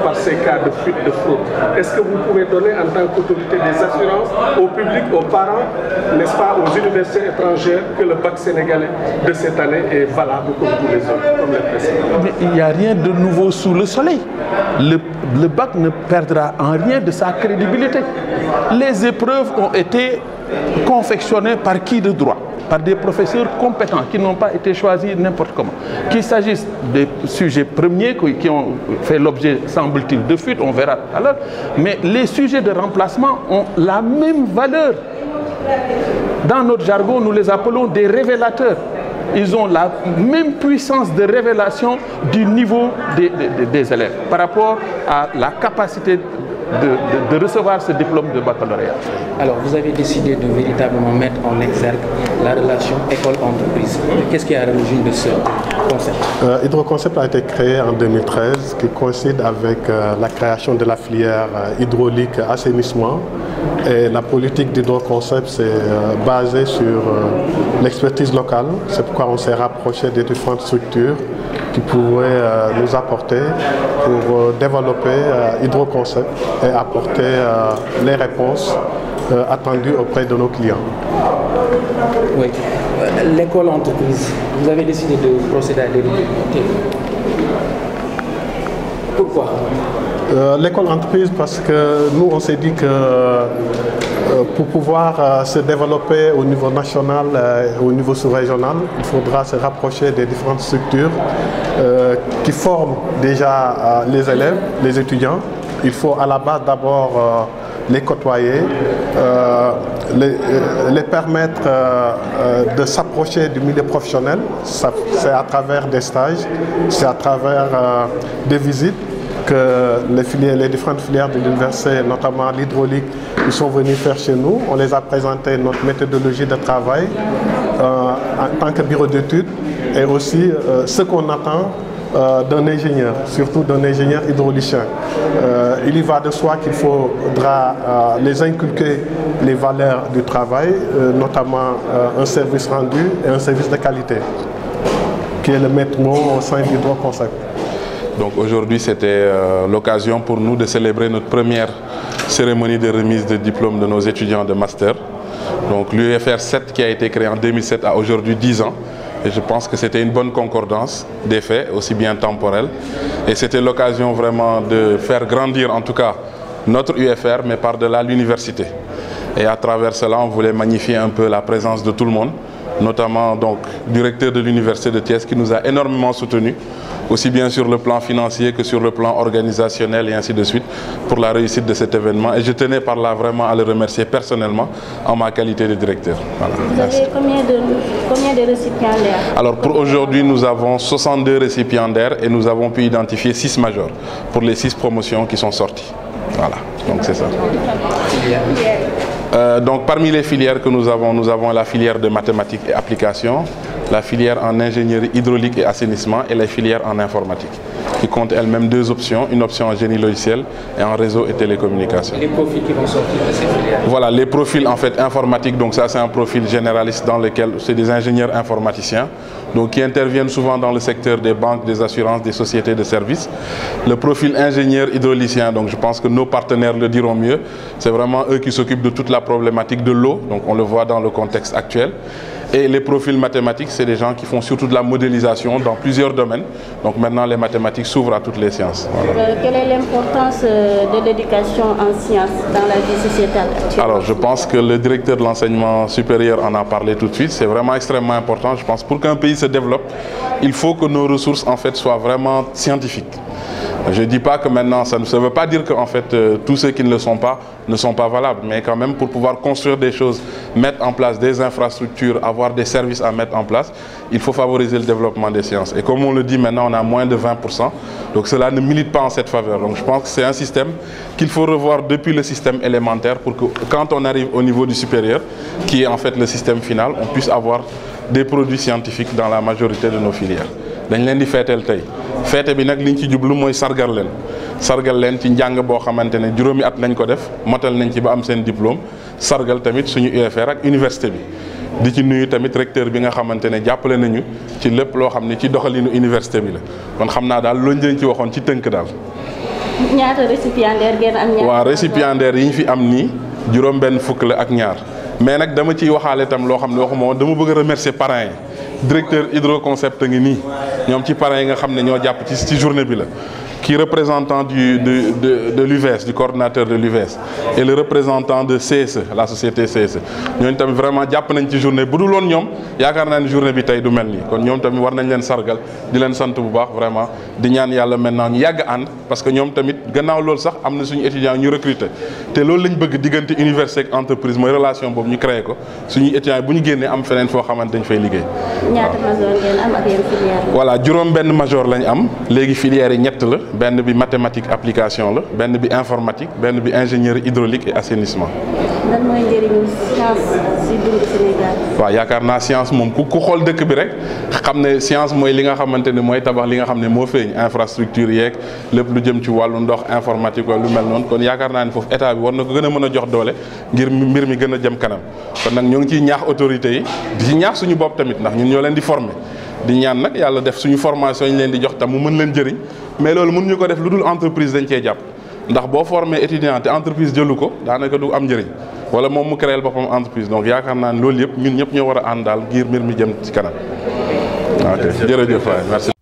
J: par ces cas de fuite, de fraude. Est-ce que vous pouvez donner en tant qu'autorité des assurances au public, aux parents, n'est-ce pas, aux universités étrangères, que le bac sénégalais de cette année est valable comme tous les autres, comme les précédents?
E: Mais il n'y a rien de nouveau sous le soleil. Le bac ne perdra en rien de sa crédibilité. Les épreuves ont été confectionnées par qui de droit? Par des professeurs compétents qui n'ont pas été choisis n'importe comment. Qu'il s'agisse des sujets premiers qui ont fait l'objet, semble-t-il, de fuite, on verra tout à l'heure, mais les sujets de remplacement ont la même valeur. Dans notre jargon, nous les appelons des révélateurs. Ils ont la même puissance de révélation du niveau des élèves par rapport à la capacité de recevoir ce diplôme de baccalauréat.
I: Alors, vous avez décidé de véritablement mettre en exergue la relation école-entreprise. Qu'est-ce qui est à l'origine de ce concept?
K: Hydroconcept a été créé en 2013, qui coïncide avec la création de la filière hydraulique assainissement. Et la politique d'Hydroconcept s'est basée sur l'expertise locale. C'est pourquoi on s'est rapproché des différentes structures qui pourraient nous apporter pour développer Hydroconcept et apporter les réponses attendues auprès de nos clients.
I: Oui. L'école entreprise, vous avez décidé de procéder à des recrutements. Pourquoi?
K: L'école entreprise, parce que nous on s'est dit que pour pouvoir se développer au niveau national et au niveau sous-régional, il faudra se rapprocher des différentes structures qui forment déjà les élèves, les étudiants. Il faut à la base d'abord les côtoyer, les permettre de s'approcher du milieu professionnel. C'est à travers des stages, c'est à travers des visites que les différentes filières de l'université, notamment l'hydraulique, ils sont venus faire chez nous. On les a présenté notre méthodologie de travail en tant que bureau d'études et aussi ce qu'on attend d'un ingénieur, surtout d'un ingénieur hydraulicien. Il y va de soi qu'il faudra les inculquer les valeurs du travail, notamment un service rendu et un service de qualité, qui est le maître mot au sein d'Hydroconcept.
A: Donc aujourd'hui, c'était l'occasion pour nous de célébrer notre première cérémonie de remise de diplôme de nos étudiants de master. Donc l'UFR 7 qui a été créé en 2007 a aujourd'hui 10 ans. Et je pense que c'était une bonne concordance des faits, aussi bien temporelle. Et c'était l'occasion vraiment de faire grandir en tout cas notre UFR, mais par-delà l'université. Et à travers cela, on voulait magnifier un peu la présence de tout le monde, notamment donc le directeur de l'université de Thiès qui nous a énormément soutenus, aussi bien sur le plan financier que sur le plan organisationnel et ainsi de suite, pour la réussite de cet événement. Et je tenais par là vraiment à le remercier personnellement en ma qualité de directeur. Voilà.
G: Vous avez combien de récipiendaires? Alors
A: pour aujourd'hui, nous avons 62 récipiendaires et nous avons pu identifier 6 majors pour les 6 promotions qui sont sorties. Voilà, donc c'est ça. Donc parmi les filières que nous avons la filière de mathématiques et applications, la filière en ingénierie hydraulique et assainissement et la filière en informatique, qui compte elle-même 2 options, une option en génie logiciel et en réseau et télécommunications.
I: Les profils qui vont sortir de ces filières?
A: Voilà, les profils en fait informatiques, donc ça c'est un profil généraliste dans lequel c'est des ingénieurs informaticiens, donc qui interviennent souvent dans le secteur des banques, des assurances, des sociétés de services. Le profil ingénieur hydraulicien, donc je pense que nos partenaires le diront mieux, c'est vraiment eux qui s'occupent de toute la problématique de l'eau, donc on le voit dans le contexte actuel. Et les profils mathématiques, c'est des gens qui font surtout de la modélisation dans plusieurs domaines. Donc maintenant, les mathématiques s'ouvrent à toutes les sciences. Voilà.
G: Quelle est l'importance de l'éducation en sciences dans la vie sociétale actuelle?
A: Alors, je pense que le directeur de l'enseignement supérieur en a parlé tout de suite. C'est vraiment extrêmement important. Je pense que pour qu'un pays se développe, il faut que nos ressources en fait soient vraiment scientifiques. Je ne dis pas que maintenant, ça ne veut pas dire qu'en fait, tous ceux qui ne le sont pas valables, mais quand même pour pouvoir construire des choses, mettre en place des infrastructures, avoir des services à mettre en place, il faut favoriser le développement des sciences. Et comme on le dit maintenant, on a moins de 20%, donc cela ne milite pas en cette faveur. Donc je pense que c'est un système qu'il faut revoir depuis le système élémentaire pour que quand on arrive au niveau du supérieur, qui est en fait le système final, on puisse avoir des produits scientifiques dans la majorité de nos filières. dañ leen di feeteel tey feete bi nag liñ ci jublu mooy sargal leen ci njàng boo xamante ne juróomi at lañ ko def motal nañ ci ba am seen diplôme sargal tamit suñu UFR ak université bi di ci nuyu tamit recteur bi nga xamante ne jàppale nañu ci lépp loo xam ne ci doxalinu université bi la kon xam naa daal loolu lañ ci waxoon ci tënk daal.
G: ñaata récipiendaire ngeen am.
A: waaw récipiendaire yi ñu fi am nii juróom benn fukk la ak ñaar mais nag dama ciy waxaale itam loo xam ne waxuma woon dama bëgg a remercier parents yi. Directeur Hydroconcept ngi nii ñoom ci parents yi nga xam ne ñoo jàpp ci journée bi la qui représentant de l'UVS, du coordinateur de l'UVS et le représentant de CSE, la société CSE ñooñu tamit vraiment jàpp nañ ci journée bu dul woon ñoom yaakaar naa ne journée bi tey du mel nii kon ñoom tamit war nañ leen sargal di leen sant bu baax vraiment di ñaan yàlla maintenant ñu yàgg ànd parce que ñoom tamit gannaaw loolu sax am na suñu étudiants ñu recruter te loolu lañ bëgg diggante université ak entreprise mooy relation boobu ñu créé ko suñu étudiants bu ñu génnee am feneen foo xamante dañ fay liggéey.
G: ñaata major ngeen am ak yéen filière.
A: voilà juróom benn major lañ am léegi filières yi ñett la benn bi mathématique application la benn bi informatique benn bi ingénierie hydraulique et assainissement.
G: lan mooy njëriñu science si dundu Sénégal.
A: waaw yaakaar naa science moom ku xool dëkk bi rek xam ne science mooy li nga xamante ne mooy tabax li nga xam ne moo feeñ infrastructure yeeg lépp lu jëm ci wàllu ndox informatique wala lu mel noonu kon yaakaar naa ne foofu état bi war na ko gën a mën a jox doole ngir mbir mi gën a jëm kanam kon nag ñoo ngi ciy ñaax autorités yi di ci ñaax suñu bopp tamit ndax ñun ñoo leen di former di ñaan nag yàlla def suñu formation ñu leen di jox tam mu mën leen jëriñ mais loolu mënuñu ko def lu dul entreprise dañ cee jàpp ndax boo formé étudiant te entreprise jëlu ko daanaka du am njëriñ wala moom mu créel boppam entreprise donc yaakaar naa ne loolu yëpp ñun ñëpp ñoo war a ànd daal ngir mbir mi jëm ci kanam. ok jërëjëf waay merci.